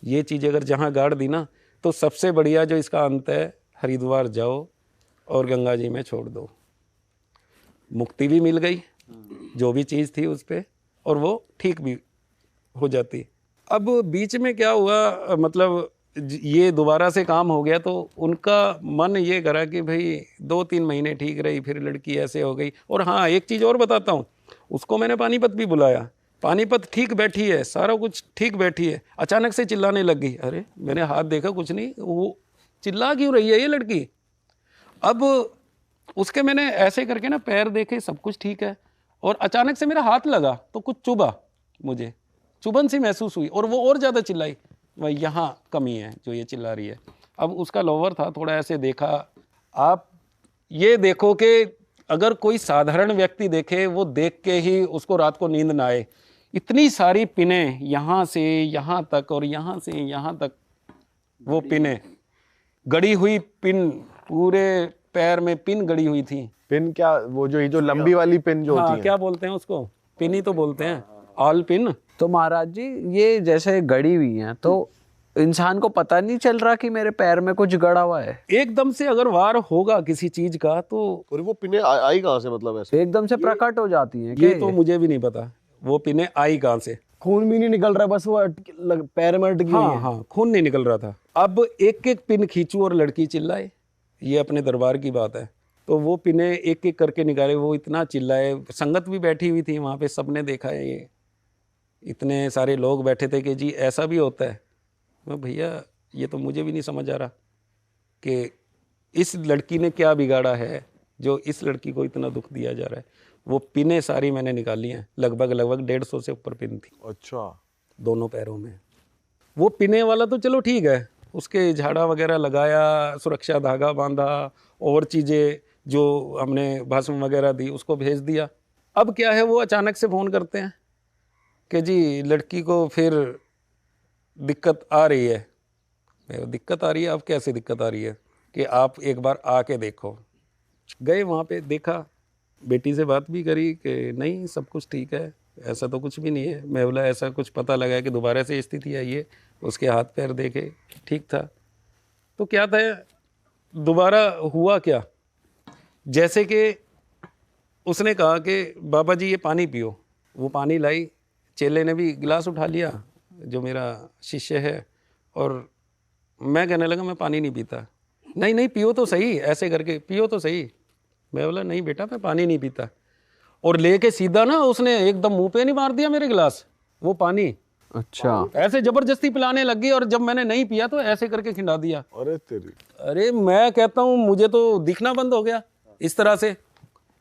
ये चीज़ अगर जहाँ गाड़ दी ना, तो सबसे बढ़िया जो इसका अंत है, हरिद्वार जाओ और गंगा जी में छोड़ दो, मुक्ति भी मिल गई जो भी चीज़ थी उस पर, और वो ठीक भी हो जाती। अब बीच में क्या हुआ, मतलब ये दोबारा से काम हो गया तो उनका मन ये करा कि भाई 2-3 महीने ठीक रही, फिर लड़की ऐसे हो गई। और हाँ, एक चीज़ और बताता हूँ, उसको मैंने पानीपत भी बुलाया, पानीपत ठीक बैठी है, सारा कुछ ठीक बैठी है, अचानक से चिल्लाने लग गई। अरे मैंने हाथ देखा, कुछ नहीं, वो चिल्ला क्यों रही है ये लड़की। अब उसके मैंने ऐसे करके ना पैर देखे, सब कुछ ठीक है, और अचानक से मेरा हाथ लगा तो कुछ चुभा, मुझे चुभन सी महसूस हुई, और वो और ज़्यादा चिल्लाई, वह यहाँ कमी है जो ये चिल्ला रही है। अब उसका लोवर था, थोड़ा ऐसे देखा। आप ये देखो कि अगर कोई साधारण व्यक्ति देखे, वो देख के ही उसको रात को नींद ना आए। इतनी सारी पिनें, यहाँ से यहाँ तक और यहाँ से यहाँ तक, वो पिनें गड़ी हुई, पिन पूरे पैर में पिन गड़ी हुई थी। पिन क्या, वो जो ये जो लंबी वाली पिन जो होती हाँ, है? क्या बोलते हैं उसको, पिन ही तो बोलते हैं, ऑल पिन। तो महाराज जी ये जैसे गड़ी हुई हैं, तो इंसान को पता नहीं चल रहा कि मेरे पैर में कुछ गड़ा हुआ है? एकदम से अगर वार होगा किसी चीज का तो और वो पिने आई कहाँ से, मतलब ऐसे? एकदम से प्रकट हो जाती हैं ये क्या तो मुझे भी नहीं पता वो पिने आई कहाँ से। खून भी नहीं निकल रहा, बस वो पैर में अटकी हुई हाँ है। हाँ, खून नहीं निकल रहा था। अब एक एक पिन खींचू और लड़की चिल्लाए, ये अपने दरबार की बात है। तो वो पिने एक एक करके निकाले, वो इतना चिल्लाए, संगत भी बैठी हुई थी वहाँ पे, सबने देखा है, ये इतने सारे लोग बैठे थे कि जी ऐसा भी होता है। मैं भैया ये तो मुझे भी नहीं समझ आ रहा कि इस लड़की ने क्या बिगाड़ा है जो इस लड़की को इतना दुख दिया जा रहा है। वो पिने सारी मैंने निकाली हैं, लगभग 150 से ऊपर पिन थी अच्छा, दोनों पैरों में। वो पिने वाला तो चलो ठीक है, उसके झाड़ा वगैरह लगाया, सुरक्षा धागा बांधा, और चीज़ें जो हमने भस्म वगैरह दी उसको भेज दिया। अब क्या है, वो अचानक से फ़ोन करते हैं कि जी लड़की को फिर दिक्कत आ रही है। दिक्कत आ रही है? अब कैसे दिक्कत आ रही है? कि आप एक बार आके देखो। गए वहाँ पे, देखा, बेटी से बात भी करी कि नहीं सब कुछ ठीक है, ऐसा तो कुछ भी नहीं है। मैं बोला ऐसा कुछ पता लगा कि दोबारा से स्थिति आई है? उसके हाथ पैर देखे, ठीक था। तो क्या था, दोबारा हुआ क्या, जैसे कि उसने कहा कि बाबा जी ये पानी पियो। वो पानी लाई, चेले ने भी गिलास उठा लिया, जो मेरा शिष्य है, और मैं कहने लगा मैं पानी नहीं पीता। नहीं नहीं पियो तो सही, ऐसे करके पियो तो सही। मैं बोला नहीं बेटा मैं पानी नहीं पीता। और लेके सीधा ना उसने एकदम मुंह पे नहीं मार दिया मेरे गिलास वो पानी। अच्छा, ऐसे जबरदस्ती पिलाने लग गई, और जब मैंने नहीं पिया तो ऐसे करके खिंडा दिया। अरे तेरी, अरे मैं कहता हूँ मुझे तो दिखना बंद हो गया इस तरह से।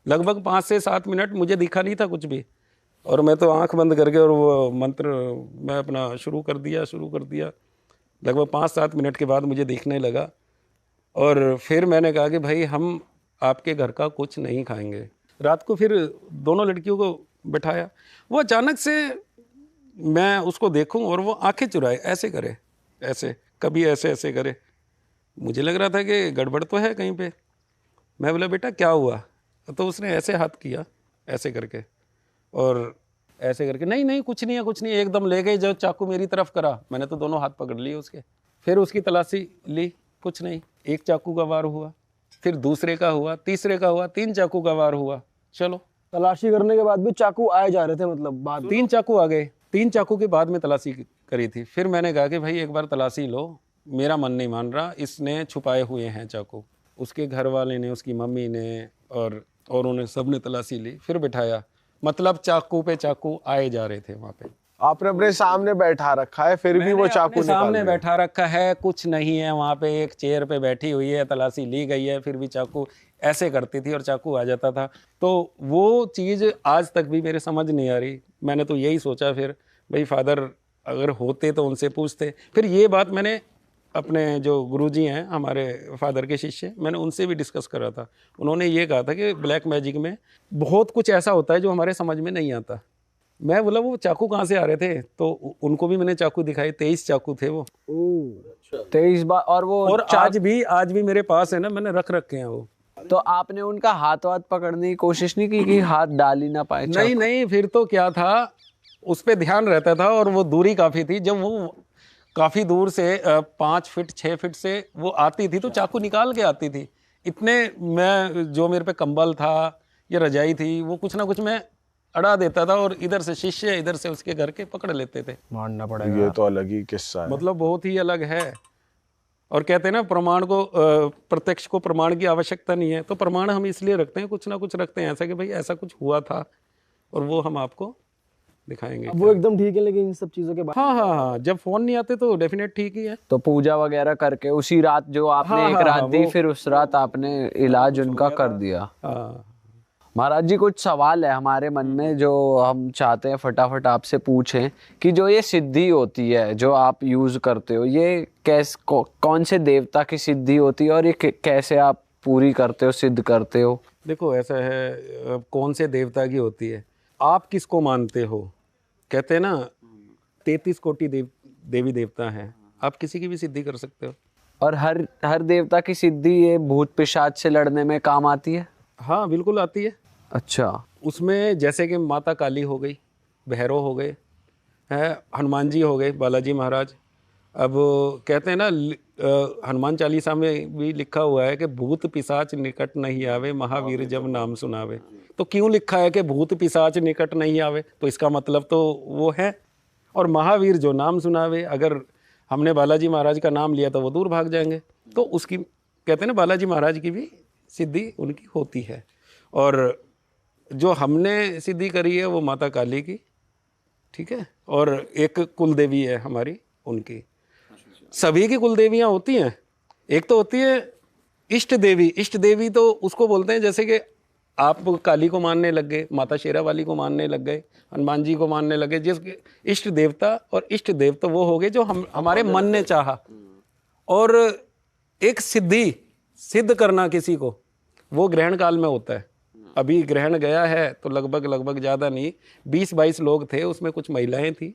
लगभग 5 से 7 मिनट मुझे दिखा नहीं था कुछ भी, और मैं तो आंख बंद करके और वो मंत्र मैं अपना शुरू कर दिया। लगभग 5-7 मिनट के बाद मुझे दिखने लगा, और फिर मैंने कहा कि भाई हम आपके घर का कुछ नहीं खाएंगे। रात को फिर दोनों लड़कियों को बैठाया, वो अचानक से मैं उसको देखूं और वो आंखें चुराए, ऐसे करे, ऐसे कभी ऐसे ऐसे करे। मुझे लग रहा था कि गड़बड़ तो है कहीं पे। मैं बोला बेटा क्या हुआ? तो उसने ऐसे हाथ किया, ऐसे करके, और ऐसे करके नहीं नहीं कुछ नहीं है कुछ नहीं है, एकदम ले गए। जो चाकू मेरी तरफ करा, मैंने तो दोनों हाथ पकड़ लिए उसके। फिर उसकी तलाशी ली, कुछ नहीं। एक चाकू का वार हुआ, फिर दूसरे का हुआ, तीसरे का हुआ, 3 चाकू का वार हुआ। चलो तलाशी करने के बाद भी चाकू आए जा रहे थे, मतलब बाद 3 चाकू आ गए। 3 चाकू के बाद में तलाशी करी थी। फिर मैंने कहा कि भाई एक बार तलाशी लो, मेरा मन नहीं मान रहा, इसने छुपाए हुए हैं चाकू। उसके घर वाले ने, उसकी मम्मी ने और उन्हें सब ने तलाशी ली। फिर बिठाया, मतलब चाकू पे चाकू आए जा रहे थे वहाँ पे। आपने अपने सामने बैठा रखा है, फिर भी वो मैंने चाकू अपने निकाल सामने दिया। बैठा रखा है, कुछ नहीं है वहाँ पे, एक चेयर पे बैठी हुई है, तलाशी ली गई है, फिर भी चाकू ऐसे करती थी और चाकू आ जाता था। तो वो चीज़ आज तक भी मेरे समझ नहीं आ रही। मैंने तो यही सोचा फिर भाई फादर अगर होते तो उनसे पूछते। फिर ये बात मैंने अपने जो गुरुजी हैं हमारे फादर के शिष्य, मैंने उनसे भी डिस्कस करा था। उन्होंने ये कहा था कि ब्लैक मैजिक में बहुत कुछ ऐसा होता है जो हमारे समझ में नहीं आता। मैं बोला वो चाकू कहाँ से आ रहे थे, तो उनको भी मैंने चाकू दिखाए, 23 चाकू थे वो। 23 बार। और वो और आज भी मेरे पास है ना, मैंने रख रखे हैं वो। तो आपने उनका हाथ वाथ पकड़ने की कोशिश नहीं की कि हाथ डाल ही ना पाए नहीं नहीं, फिर तो क्या था, उस पे ध्यान रहता था और वो दूरी काफ़ी थी। जब वो काफ़ी दूर से 5 फीट 6 फीट से वो आती थी तो चाकू निकाल के आती थी। इतने मैं जो मेरे पे कंबल था या रजाई थी वो कुछ ना कुछ मैं अड़ा देता था और इधर से शिष्य इधर से उसके घर के पकड़ लेते थे। मानना पड़ेगा। ये तो अलग ही किस्सा है। मतलब बहुत ही अलग है। और कहते हैं ना प्रमाण को प्रत्यक्ष को प्रमाण की आवश्यकता नहीं है, तो प्रमाण हम इसलिए रखते हैं, कुछ ना कुछ रखते हैं ऐसा कि भाई ऐसा कुछ हुआ था और वो हम आपको दिखाएंगे। अब वो एकदम ठीक है, लेकिन इन सब चीज़ों के बाद हाँ हाँ हाँ, जब फोन नहीं आते तो डेफिनेट ठीक ही है। तो पूजा वगैरह करके उसी रात जो आपने हाँ, एक हाँ, रात हाँ, दी, वो- फिर उस रात आपने इलाज उनका कर दिया। हाँ महाराज जी, कुछ सवाल है हमारे मन में जो हम चाहते हैं फटाफट आपसे पूछें कि जो ये सिद्धि होती है जो आप यूज करते हो, ये कौन से देवता की सिद्धि होती है और ये कैसे आप पूरी करते हो, सिद्ध करते हो? देखो ऐसा है, कौन से देवता की होती है, आप किसको मानते हो। कहते हैं ना 33 कोटि देवी देवता हैं, आप किसी की भी सिद्धि कर सकते हो। और हर देवता की सिद्धि ये भूत पिशाच से लड़ने में काम आती है? हाँ बिल्कुल आती है। अच्छा। उसमें जैसे कि माता काली हो गई, भैरव हो गए, है हनुमान जी हो गए, बालाजी महाराज। अब कहते हैं ना हनुमान चालीसा में भी लिखा हुआ है कि भूत पिशाच निकट नहीं आवे, महावीर जब नाम सुनावे। तो क्यों लिखा है कि भूत पिशाच निकट नहीं आवे, तो इसका मतलब तो वो है। और महावीर जो नाम सुनावे, अगर हमने बालाजी महाराज का नाम लिया तो वो दूर भाग जाएंगे। तो उसकी कहते हैं ना बालाजी महाराज की भी सिद्धि उनकी होती है। और जो हमने सिद्धि करी है वो माता काली की, ठीक है। और एक कुल देवी है हमारी, उनकी। सभी की कुल देवियाँ होती हैं। एक तो होती है इष्ट देवी। इष्ट देवी तो उसको बोलते हैं जैसे कि आप काली को मानने लग गए, माता शेरा वाली को मानने लग गए, हनुमान जी को मानने लगे, जिसके इष्ट देवता। और इष्ट देवता वो हो गए जो हमारे मन ने चाहा। और एक सिद्ध करना किसी को, वो ग्रहण काल में होता है। अभी ग्रहण गया है तो लगभग ज़्यादा नहीं, 20-22 लोग थे, उसमें कुछ महिलाएं थी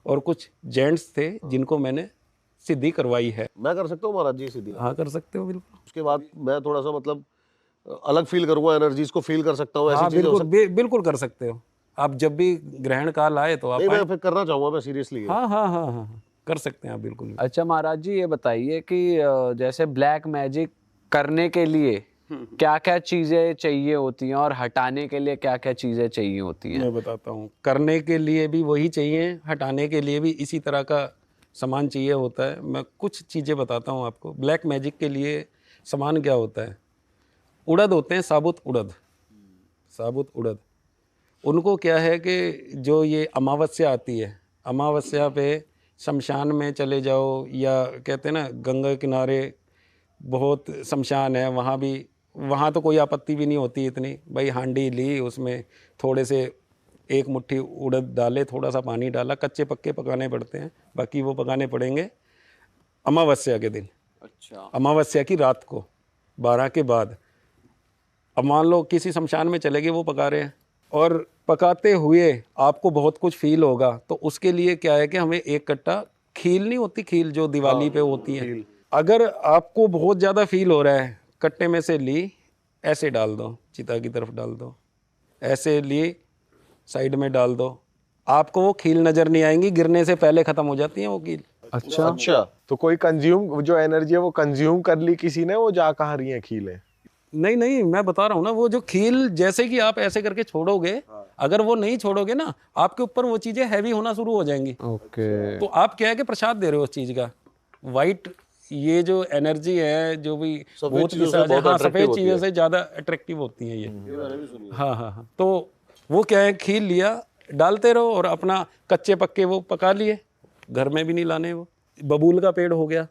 और कुछ जेंट्स थे जिनको मैंने सिद्धि करवाई है। मैं कर सकता हूँ महाराज जी सिद्धि? हाँ कर सकते हो बिल्कुल। उसके बाद मैं थोड़ा सा मतलब अलग फील करूंगा, एनर्जीज को फील कर सकता हूँ, ऐसी हाँ चीजें हो बिल्कुल बिल्कुल कर सकते हो। आप जब भी ग्रहण काल आए तो आप नहीं, मैं फिर करना चाहूंगा, मैं सीरियसली। हाँ हाँ हाँ हाँ कर सकते हैं आप बिल्कुल। अच्छा महाराज जी, ये बताइए कि जैसे ब्लैक मैजिक करने के लिए क्या क्या चीजें चाहिए होती हैं और हटाने के लिए क्या क्या चीजें चाहिए होती हैं? मैं बताता हूँ, करने के लिए भी वही चाहिए, हटाने के लिए भी इसी तरह का सामान चाहिए होता है। मैं कुछ चीज़ें बताता हूँ आपको। ब्लैक मैजिक के लिए सामान क्या होता है, उड़द होते हैं, साबुत उड़द। उनको क्या है कि जो ये अमावस्या आती है, अमावस्या पे शमशान में चले जाओ, या कहते हैं ना गंगा किनारे बहुत शमशान है, वहाँ तो कोई आपत्ति भी नहीं होती इतनी। भाई हांडी ली, उसमें थोड़े से एक मुट्ठी उड़द डाले, थोड़ा सा पानी डाला, कच्चे पक्के पकाने पड़ते हैं, बाकी वो पकाने पड़ेंगे अमावस्या के दिन। अच्छा। अमावस्या की रात को 12 के बाद। अब मान लो किसी शमशान में चले गए, वो पका रहे हैं, और पकाते हुए आपको बहुत कुछ फील होगा। तो उसके लिए क्या है कि हमें एक कट्टा खील नहीं होती, खील जो दिवाली पे होती है, अगर आपको बहुत ज़्यादा फील हो रहा है, कट्टे में से ली, ऐसे डाल दो, चिता की तरफ डाल दो, ऐसे ली साइड में डाल दो, आपको वो खील नज़र नहीं आएंगी, गिरने से पहले ख़त्म हो जाती है वो खील। अच्छा, तो कोई कंज्यूम, जो एनर्जी है वो कंज्यूम कर ली किसी ने, वो जा कहाँ रही है खीलें? नहीं, मैं बता रहा हूँ ना, वो जो खील जैसे कि आप ऐसे करके छोड़ोगे, अगर वो नहीं छोड़ोगे ना, आपके ऊपर वो चीज़ें हैवी होना शुरू हो जाएंगी। ओके। तो आप क्या है कि प्रसाद दे रहे हो उस चीज़ का। वाइट ये जो एनर्जी है, जो भी बहुत सफ़ेद चीज़ों से ज़्यादा अट्रैक्टिव होती है ये। हाँ। तो वो क्या है, खील लिया, डालते रहो और अपना कच्चे पक्के वो पका लिए, घर में भी नहीं लाने। वो बबूल का पेड़ हो गया,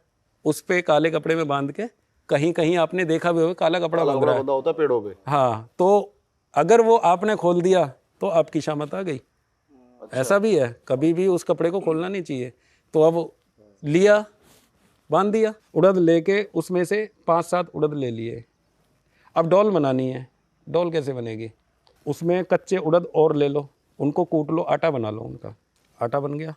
उस पे काले कपड़े में बांध के, कहीं कहीं आपने देखा भी होगा काला कपड़ा बांध रहा है। बंधा होता है पेड़ों पे। हाँ, तो अगर वो आपने खोल दिया तो आपकी शामत आ गई। ऐसा भी है, कभी भी उस कपड़े को खोलना नहीं चाहिए। तो अब लिया, बांध दिया, उड़द लेके उसमें से 5-7 उड़द ले लिए। अब डॉल बनानी है। डॉल कैसे बनेगी? उसमें कच्चे उड़द और ले लो, उनको कूट लो, आटा बना लो उनका। आटा बन गया।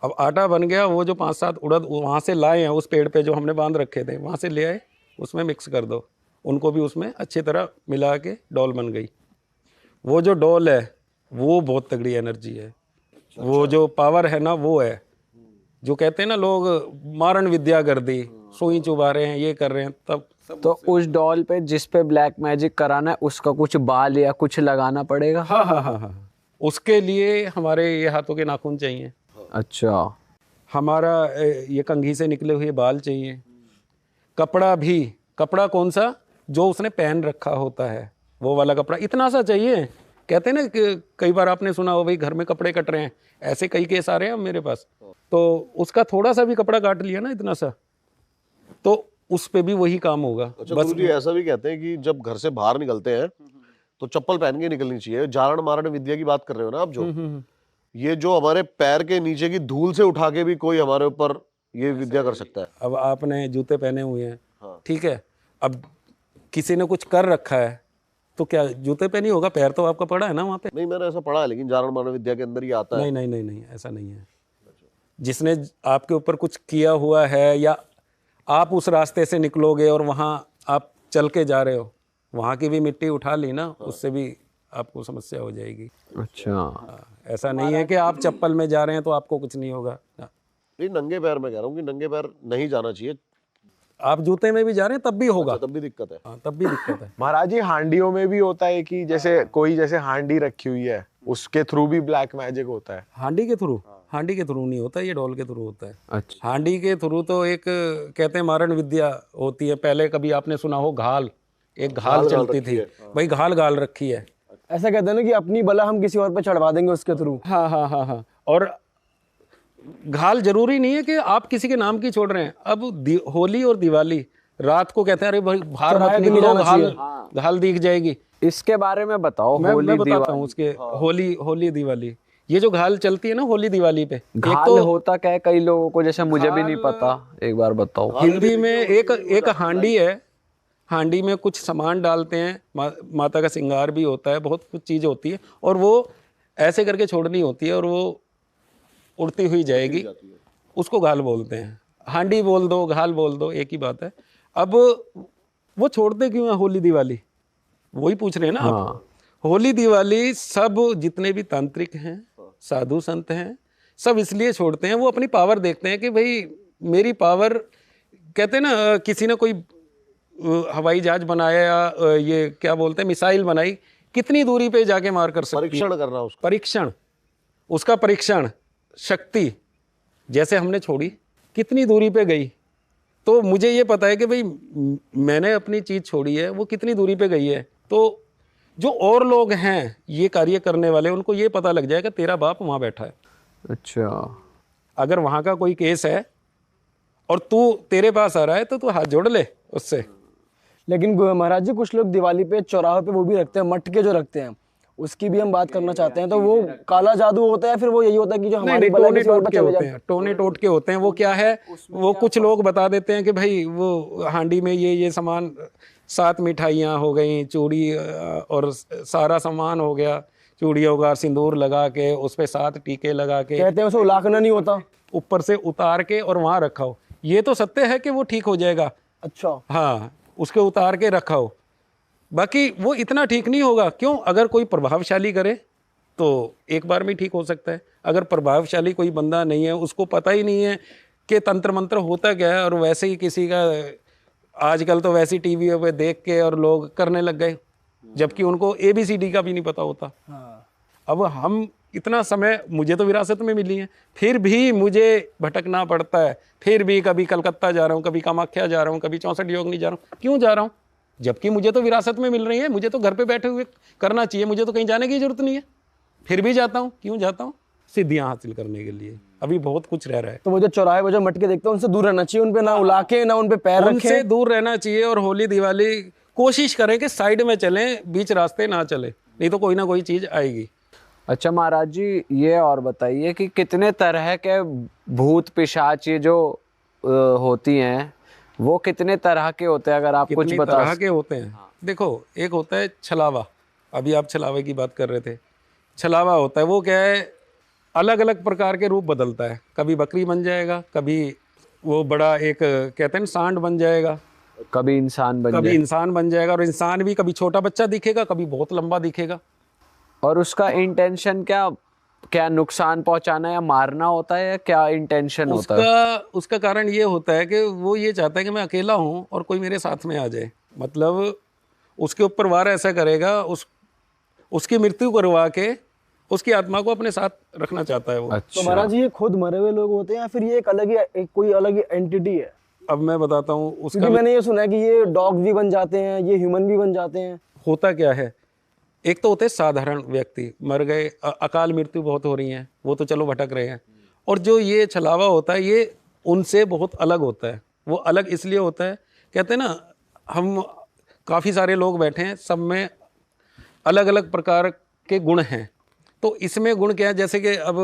अब आटा बन गया, वो जो 5-7 उड़द वहाँ से लाए हैं उस पेड़ पे जो हमने बांध रखे थे, वहाँ से ले आए, उसमें मिक्स कर दो, उनको भी उसमें अच्छी तरह मिला के डॉल बन गई। वो जो डॉल है वो बहुत तगड़ी एनर्जी है। वो जो पावर है ना, वो है जो कहते हैं ना लोग, मारण विद्या कर दी, सुई चुबा रहे हैं, ये कर रहे हैं, तब तो उस डॉल पे जिस पे ब्लैक मैजिक कराना है उसका कुछ बाल या कुछ लगाना पड़ेगा? हाँ हाँ हाँ हाँ, उसके लिए हमारे ये हाथों के नाखून चाहिए। अच्छा, हमारा ये कंघी से निकले हुए बाल चाहिए। कपड़ा भी, कपड़ा कौन सा? जो उसने पहन रखा होता है वो वाला कपड़ा, इतना सा चाहिए। कहते हैं ना कि कई बार आपने सुना हो भाई घर में कपड़े कट रहे हैं, ऐसे कई केस आ रहे हैं अब मेरे पास। तो उसका थोड़ा सा भी कपड़ा काट लिया ना, इतना सा, तो उस पे भी वही काम होगा। अच्छा बस गुरुजी, ऐसा भी कहते हैं कि जब घर से बाहर निकलते हैं तो चप्पल पहन के निकलनी चाहिए। जारण मारण विद्या की बात कर रहे हो ना आप, जो ये जो हमारे पैर के नीचे की धूल से उठा के भी कोई हमारे ऊपर ये विद्या कर सकता है। अब आपने जूते पहने हुए हैं, हाँ। ठीक है, अब किसी ने कुछ कर रखा है तो क्या जूते पे नहीं होगा? पैर तो आपका पड़ा है ना वहाँ पे। नहीं, मैंने ऐसा पढ़ा है, लेकिन जारण मारण विद्या के अंदर ये आता है। नहीं नहीं नहीं नहीं, ऐसा नहीं है। जिसने आपके ऊपर कुछ किया हुआ है, या आप उस रास्ते से निकलोगे और वहाँ आप चल के जा रहे हो, वहाँ की भी मिट्टी उठा ली ना, उससे भी आपको समस्या हो जाएगी। अच्छा, ऐसा नहीं है कि आप चप्पल में जा रहे हैं तो आपको कुछ नहीं होगा। नहीं, नंगे पैर में कह रहा हूँ कि नंगे पैर नहीं जाना चाहिए। आप जूते में भी जा रहे हैं तब भी होगा। अच्छा, तब भी दिक्कत है। हाँ, तब भी दिक्कत है। महाराज जी, हांडियों में भी होता है कि जैसे कोई जैसे हांडी रखी हुई है उसके थ्रू भी ब्लैक मैजिक होता है? हांडी के थ्रू? हांडी के थ्रू नहीं होता, ये डॉल के थ्रू होता है। अच्छा, हांडी के थ्रू तो एक कहते हैं मारण विद्या होती है। पहले कभी आपने सुना हो घाल, एक घाल चलती थी भाई, घाल गाल रखी है। ऐसा कहते हैं ना कि अपनी बला हम किसी और पे चढ़वा देंगे उसके थ्रू। हाँ हाँ हाँ हाँ, और घाल जरूरी नहीं है कि आप किसी के नाम की छोड़ रहे हैं। अब होली और दिवाली रात को कहते हैं अरे भाई बाहर मत निकलो, घाल दिख जाएगी। इसके बारे में बताओ। मैं होली बताता हूँ उसके। होली दिवाली, ये जो घाल चलती है ना होली दिवाली पे, घाल होता क्या है कई लोगों को, जैसे मुझे भी नहीं पता, एक बार बताओ। हिंदी में एक हांडी है। हांडी में कुछ सामान डालते हैं, माता का श्रृंगार भी होता है, बहुत कुछ चीज़ होती है, और वो ऐसे करके छोड़नी होती है और वो उड़ती हुई जाएगी, उसको घाल बोलते हैं। हांडी बोल दो, घाल बोल दो, एक ही बात है। अब वो छोड़ते क्यों है होली दिवाली? वही पूछ रहे हैं ना आप। होली दिवाली सब जितने भी तांत्रिक हैं, साधु संत हैं, सब इसलिए छोड़ते हैं। वो अपनी पावर देखते हैं कि भाई मेरी पावर, कहते हैं ना किसी ने कोई हवाई जहाज बनाया या ये क्या बोलते हैं मिसाइल बनाई, कितनी दूरी पे जाके मार कर सकती है। परीक्षण करना उसका। परीक्षण, उसका परीक्षण शक्ति जैसे हमने छोड़ी, कितनी दूरी पे गई। तो मुझे ये पता है कि भाई मैंने अपनी चीज़ छोड़ी है, वो कितनी दूरी पे गई है। तो जो और लोग हैं ये कार्य करने वाले, उनको ये पता लग जाएगा तेरा बाप वहाँ बैठा है। अच्छा, अगर वहाँ का कोई केस है और तू तेरे पास आ रहा है तो तू हाथ जोड़ ले उससे। लेकिन महाराज जी, कुछ लोग दिवाली पे चौराहे पे वो भी रखते हैं, मटके जो रखते हैं, उसकी भी हम बात करना चाहते हैं। तो वो काला जादू होता है, फिर वो यही होता है कि जो हमारी बला टोने किसी और टोट पे के चले होते जाए? हैं, टोने टोट के होते हैं। वो क्या है, वो कुछ लोग बता देते हैं कि भाई वो हांडी में ये सामान, 7 मिठाइयाँ हो गई, चूड़ी और सारा सामान हो गया, चूड़ी होगा, सिंदूर लगा के उस पर 7 टीके लगा के, कहते हैं उसे उलाकना नहीं होता। ऊपर से उतार के और वहाँ रखा हो। ये तो सत्य है कि वो ठीक हो जाएगा। अच्छा, हाँ, उसके उतार के रखा हो, बाकी वो इतना ठीक नहीं होगा। क्यों? अगर कोई प्रभावशाली करे तो एक बार में ठीक हो सकता है। अगर प्रभावशाली कोई बंदा नहीं है, उसको पता ही नहीं है कि तंत्र मंत्र होता क्या है, और वैसे ही किसी का आजकल तो वैसे ही टीवी पे देख के और लोग करने लग गए, जबकि उनको ABCD का भी नहीं पता होता। अब हम इतना समय, मुझे तो विरासत में मिली है, फिर भी मुझे भटकना पड़ता है। फिर भी कभी कलकत्ता जा रहा हूँ, कभी कामाख्या जा रहा हूँ, कभी 64 योगिनी जा रहा हूँ। क्यों जा रहा हूँ? जबकि मुझे तो विरासत में मिल रही है, मुझे तो घर पे बैठे हुए करना चाहिए, मुझे तो कहीं जाने की जरूरत नहीं है। फिर भी जाता हूँ। क्यों जाता हूँ? सिद्धियाँ हासिल करने के लिए। अभी बहुत कुछ रह रहा है। तो वो जो चौराहे वो जो मटके देखते हैं उनसे दूर रहना चाहिए, उन पे ना उला के ना उन पे पैर उनसे रखें। दूर रहना चाहिए और होली दिवाली कोशिश करें कि साइड में चलें, बीच रास्ते ना चले, नहीं तो कोई ना कोई चीज़ आएगी। अच्छा महाराज जी, ये और बताइए कि कितने तरह के भूत पिशाच ये जो होती हैं वो कितने तरह के होते हैं, अगर आप कुछ कितनी बता तरह के होते हैं? देखो, एक होता है छलावा। अभी आप छलावे की बात कर रहे थे। छलावा होता है, वो क्या है, अलग अलग प्रकार के रूप बदलता है। कभी बकरी बन जाएगा, कभी वो बड़ा एक कहते हैं ना सांड बन जाएगा, कभी इंसान बन कभी जाए, इंसान बन जाएगा। और इंसान भी कभी छोटा बच्चा दिखेगा, कभी बहुत लंबा दिखेगा। और उसका इंटेंशन क्या क्या नुकसान पहुंचाना या मारना होता है, या क्या इंटेंशन होता है? उसका कारण ये होता है कि वो ये चाहता है कि मैं अकेला हूँ और कोई मेरे साथ में आ जाए। मतलब उसके ऊपर वार ऐसा करेगा, उसकी मृत्यु करवा के उसकी आत्मा को अपने साथ रखना चाहता है वो। तो अच्छा, महाराज जी ये खुद मरे हुए लोग होते हैं या फिर ये एक अलग ही कोई अलग ही एंटिटी है? अब मैं बताता हूँ उसका क्योंकि मैंने ये सुना है कि ये डॉग भी बन जाते हैं, ये ह्यूमन भी बन जाते हैं। होता क्या है। एक तो होते हैं साधारण व्यक्ति, मर गए, अकाल मृत्यु बहुत हो रही हैं, वो तो चलो भटक रहे हैं। और जो ये छलावा होता है ये उनसे बहुत अलग होता है। वो अलग इसलिए होता है, कहते हैं ना, हम काफ़ी सारे लोग बैठे हैं, सब में अलग अलग प्रकार के गुण हैं। तो इसमें गुण क्या है, जैसे कि अब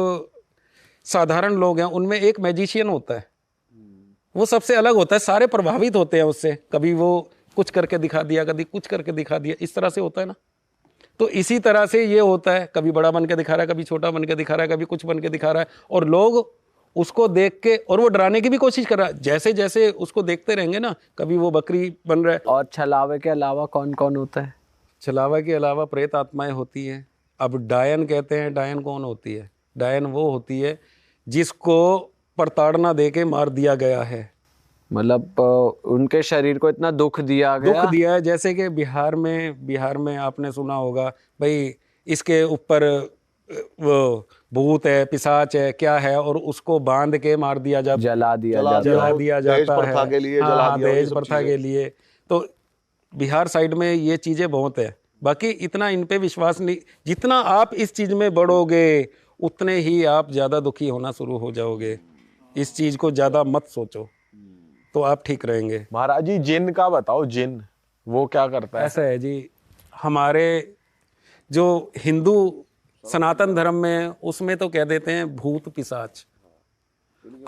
साधारण लोग हैं, उनमें एक मैजिशियन होता है, वो सबसे अलग होता है, सारे प्रभावित होते हैं उससे। कभी वो कुछ करके दिखा दिया, कभी कुछ करके दिखा दिया, इस तरह से होता है ना। तो इसी तरह से ये होता है, कभी बड़ा बन के दिखा रहा है, कभी छोटा बन के दिखा रहा है, कभी कुछ बन के दिखा रहा है, और लोग उसको देख के, और वो डराने की भी कोशिश कर रहा है। जैसे जैसे उसको देखते रहेंगे ना, कभी वो बकरी बन रहा है। और छलावे के अलावा कौन कौन होता है? छलावा के अलावा प्रेत आत्माएं होती हैं। अब डायन कहते हैं, डायन कौन होती है? डायन वो होती है जिसको प्रताड़ना दे के मार दिया गया है। मतलब उनके शरीर को इतना दुख दिया गया। दुख दिया है, जैसे कि बिहार में आपने सुना होगा, भाई इसके ऊपर वो भूत है, पिशाच है, क्या है, और उसको बांध के मार दिया जाता, जला दिया जला जाता दिया जला हो, दिया दहेज जाता प्रथा है। के लिए हाँ, जला दिया हो, ये दहेज सब प्रथा चीजें। के लिए। तो बिहार साइड में ये चीज़ें बहुत है। बाकी इतना इन पे विश्वास नहीं। जितना आप इस चीज़ में बढ़ोगे उतने ही आप ज़्यादा दुखी होना शुरू हो जाओगे। इस चीज़ को ज़्यादा मत सोचो, तो आप ठीक रहेंगे। महाराज जी जिन का बताओ, जिन वो क्या करता है? ऐसा है जी, हमारे जो हिंदू सनातन धर्म में है, उसमें तो कह देते हैं भूत पिशाच।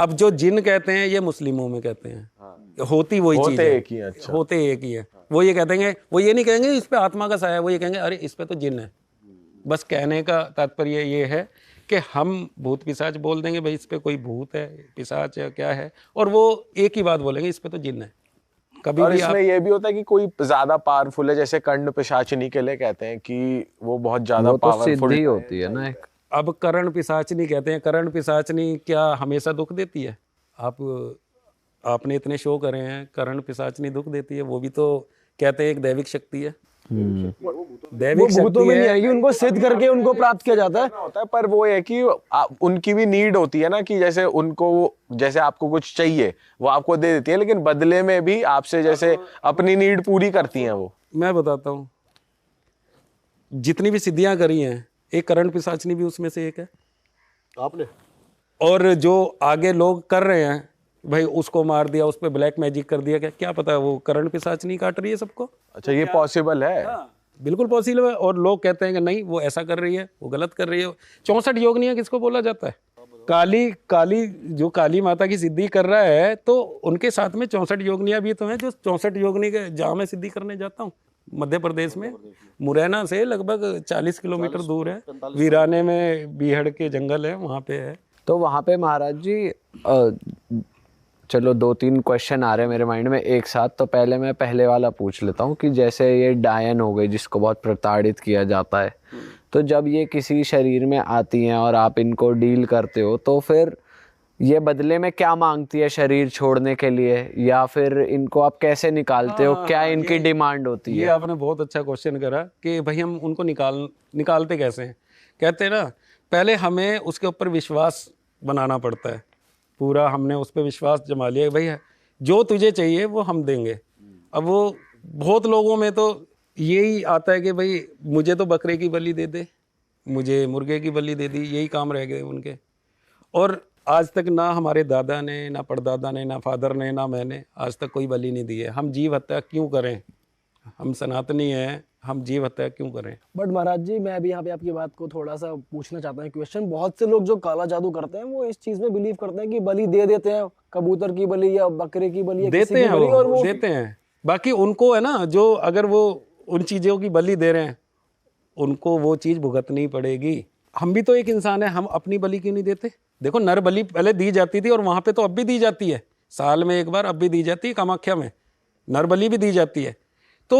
अब जो जिन कहते हैं ये मुस्लिमों में कहते हैं। होती वही चीज होते है, एक ही हैं, अच्छा। होते एक ही है। वो ये कहते हैं, वो ये नहीं कहेंगे इस पे आत्मा का साया है, वो ये कहेंगे अरे इस पे तो जिन है। बस कहने का तात्पर्य ये है कि हम भूत पिशाच बोल देंगे, भाई इस पे कोई भूत है, पिशाच है, क्या है, और वो एक ही बात बोलेंगे, इस पे तो जिन है। कभी और भी आप इसमें ये भी होता है कि कोई ज्यादा पावरफुल है, जैसे कर्ण पिशाचिनी के लिए कहते हैं कि वो बहुत ज्यादा वो तो पावरफुल सिद्धि होती है ना एक। अब करण पिशाचनी कहते हैं। करण पिशाचनी क्या हमेशा दुख देती है? आपने इतने शो करे हैं, करण पिशाचनी दुख देती है? वो भी तो कहते हैं एक दैविक शक्ति है। वो दैविक भूतों शक्ति में नहीं है। आएगी, उनको सिद्ध करके उनको प्राप्त किया जाता है। होता है, पर वो है कि उनकी भी नीड होती है ना, कि जैसे उनको, जैसे आपको कुछ चाहिए वो आपको दे देती है, लेकिन बदले में भी आपसे जैसे अपनी नीड पूरी करती हैं वो। मैं बताता हूँ, जितनी भी सिद्धियां करी हैं, एक करण पिशाचनी भी उसमें से एक है। आपने और जो आगे लोग कर रहे हैं, भाई उसको मार दिया, उस पर ब्लैक मैजिक कर दिया, क्या पता वो करण पिशाचनी काट रही है सबको। अच्छा, ये पॉसिबल है? बिल्कुल पॉसिबल है। और लोग कहते हैं कि नहीं वो ऐसा कर रही है, वो गलत कर रही है। 64 योगिनियां किसको बोला जाता है? काली जो काली माता की सिद्धि कर रहा है, तो उनके साथ में 64 योगिनियां भी तो हैं, जो 64 योगिनी के जहाँ मैं सिद्धि करने जाता हूँ मध्य प्रदेश में, मुरैना से लगभग 40 किलोमीटर दूर है, वीराने में बीहड़ के जंगल है, वहाँ पे है। तो वहाँ पे महाराज जी चलो 2-3 क्वेश्चन आ रहे हैं मेरे माइंड में एक साथ। तो पहले मैं पहले वाला पूछ लेता हूँ कि जैसे ये डायन हो गई जिसको बहुत प्रताड़ित किया जाता है, तो जब ये किसी शरीर में आती हैं और आप इनको डील करते हो, तो फिर ये बदले में क्या मांगती है शरीर छोड़ने के लिए, या फिर इनको आप कैसे निकालते हो? क्या इनकी डिमांड होती ये है? आपने बहुत अच्छा क्वेश्चन करा कि भाई हम उनको निकालते कैसे हैं। कहते हैं ना, पहले हमें उसके ऊपर विश्वास बनाना पड़ता है। पूरा हमने उस पर विश्वास जमा लिया, भाई जो तुझे चाहिए वो हम देंगे। अब वो बहुत लोगों में तो यही आता है कि भाई मुझे तो बकरे की बलि दे दे, मुझे मुर्गे की बलि दे दी, यही काम रह गए उनके। और आज तक ना हमारे दादा ने, ना परदादा ने, ना फादर ने, ना मैंने आज तक कोई बलि नहीं दी है। हम जीव हत्या क्यों करें? हम सनातनी हैं, हम जीव हत्या क्यों करें? बट महाराज जी, मैं भी यहाँ पे आपकी बात को थोड़ा सा पूछना चाहता हूँ क्वेश्चन। बहुत से लोग जो काला जादू करते हैं वो इस चीज में बिलीव करते हैं कि बलि दे देते हैं, कबूतर की बलि या बकरे की बलि या किसी देते की हैं, बलि, और वो वो देते हैं। बाकी उनको है ना, जो अगर वो उन चीज़ों की बलि दे रहे हैं, उनको वो चीज़ भुगतनी पड़ेगी। हम भी तो एक इंसान है, हम अपनी बलि क्यों नहीं देते? देखो, नर बलि पहले दी जाती थी और वहाँ पे तो अब भी दी जाती है, साल में एक बार अब भी दी जाती है। कामाख्या में नर बलि भी दी जाती है। तो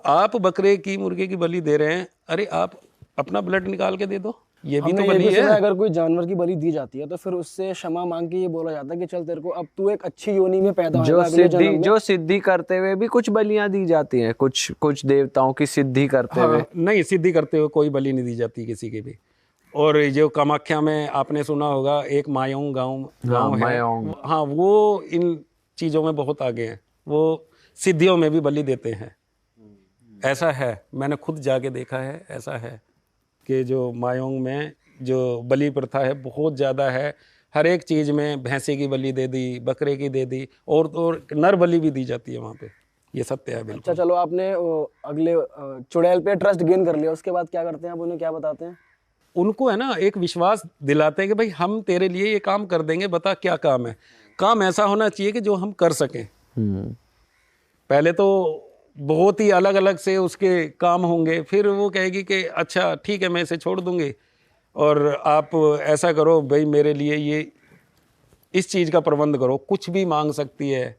आप बकरे की, मुर्गे की बलि दे रहे हैं, अरे आप अपना ब्लड निकाल के दे दो, ये भी हमने तो ये बलि भी सुना है, है। अगर कोई जानवर की बलि दी जाती है तो फिर उससे क्षमा मांग के ये बोला जाता है कि चल तेरे को अब तू एक अच्छी योनि में पैदा होगा अगले जन्म में। जो सिद्धि करते हुए भी कुछ बलियां दी जाती हैं, कुछ देवताओं की सिद्धि करते हुए। हाँ, नहीं, सिद्धि करते हुए कोई बलि नहीं दी जाती किसी की भी। और जो कामाख्या में आपने सुना होगा, एक मायोंग गांव है। मायोंग। हाँ, वो इन चीज़ों में बहुत आगे हैं, वो सिद्धियों में भी बलि देते हैं। ऐसा है, मैंने खुद जाके देखा है, ऐसा है कि जो मायोंग में जो बलि प्रथा है बहुत ज़्यादा है। हर एक चीज़ में भैंसे की बलि दे दी, बकरे की दे दी, और नर बलि भी दी जाती है वहाँ पे। ये सत्य है बिल्कुल। अच्छा, चलो आपने अगले चुड़ैल पे ट्रस्ट गेन कर लिया, उसके बाद क्या करते हैं आप, उन्हें क्या बताते हैं? उनको है ना एक विश्वास दिलाते हैं कि भाई हम तेरे लिए ये काम कर देंगे, बता क्या काम है। काम ऐसा होना चाहिए कि जो हम कर सकें। पहले तो बहुत ही अलग अलग से उसके काम होंगे, फिर वो कहेगी कि अच्छा ठीक है, मैं इसे छोड़ दूंगी और आप ऐसा करो भाई, मेरे लिए ये इस चीज़ का प्रबंध करो। कुछ भी मांग सकती है,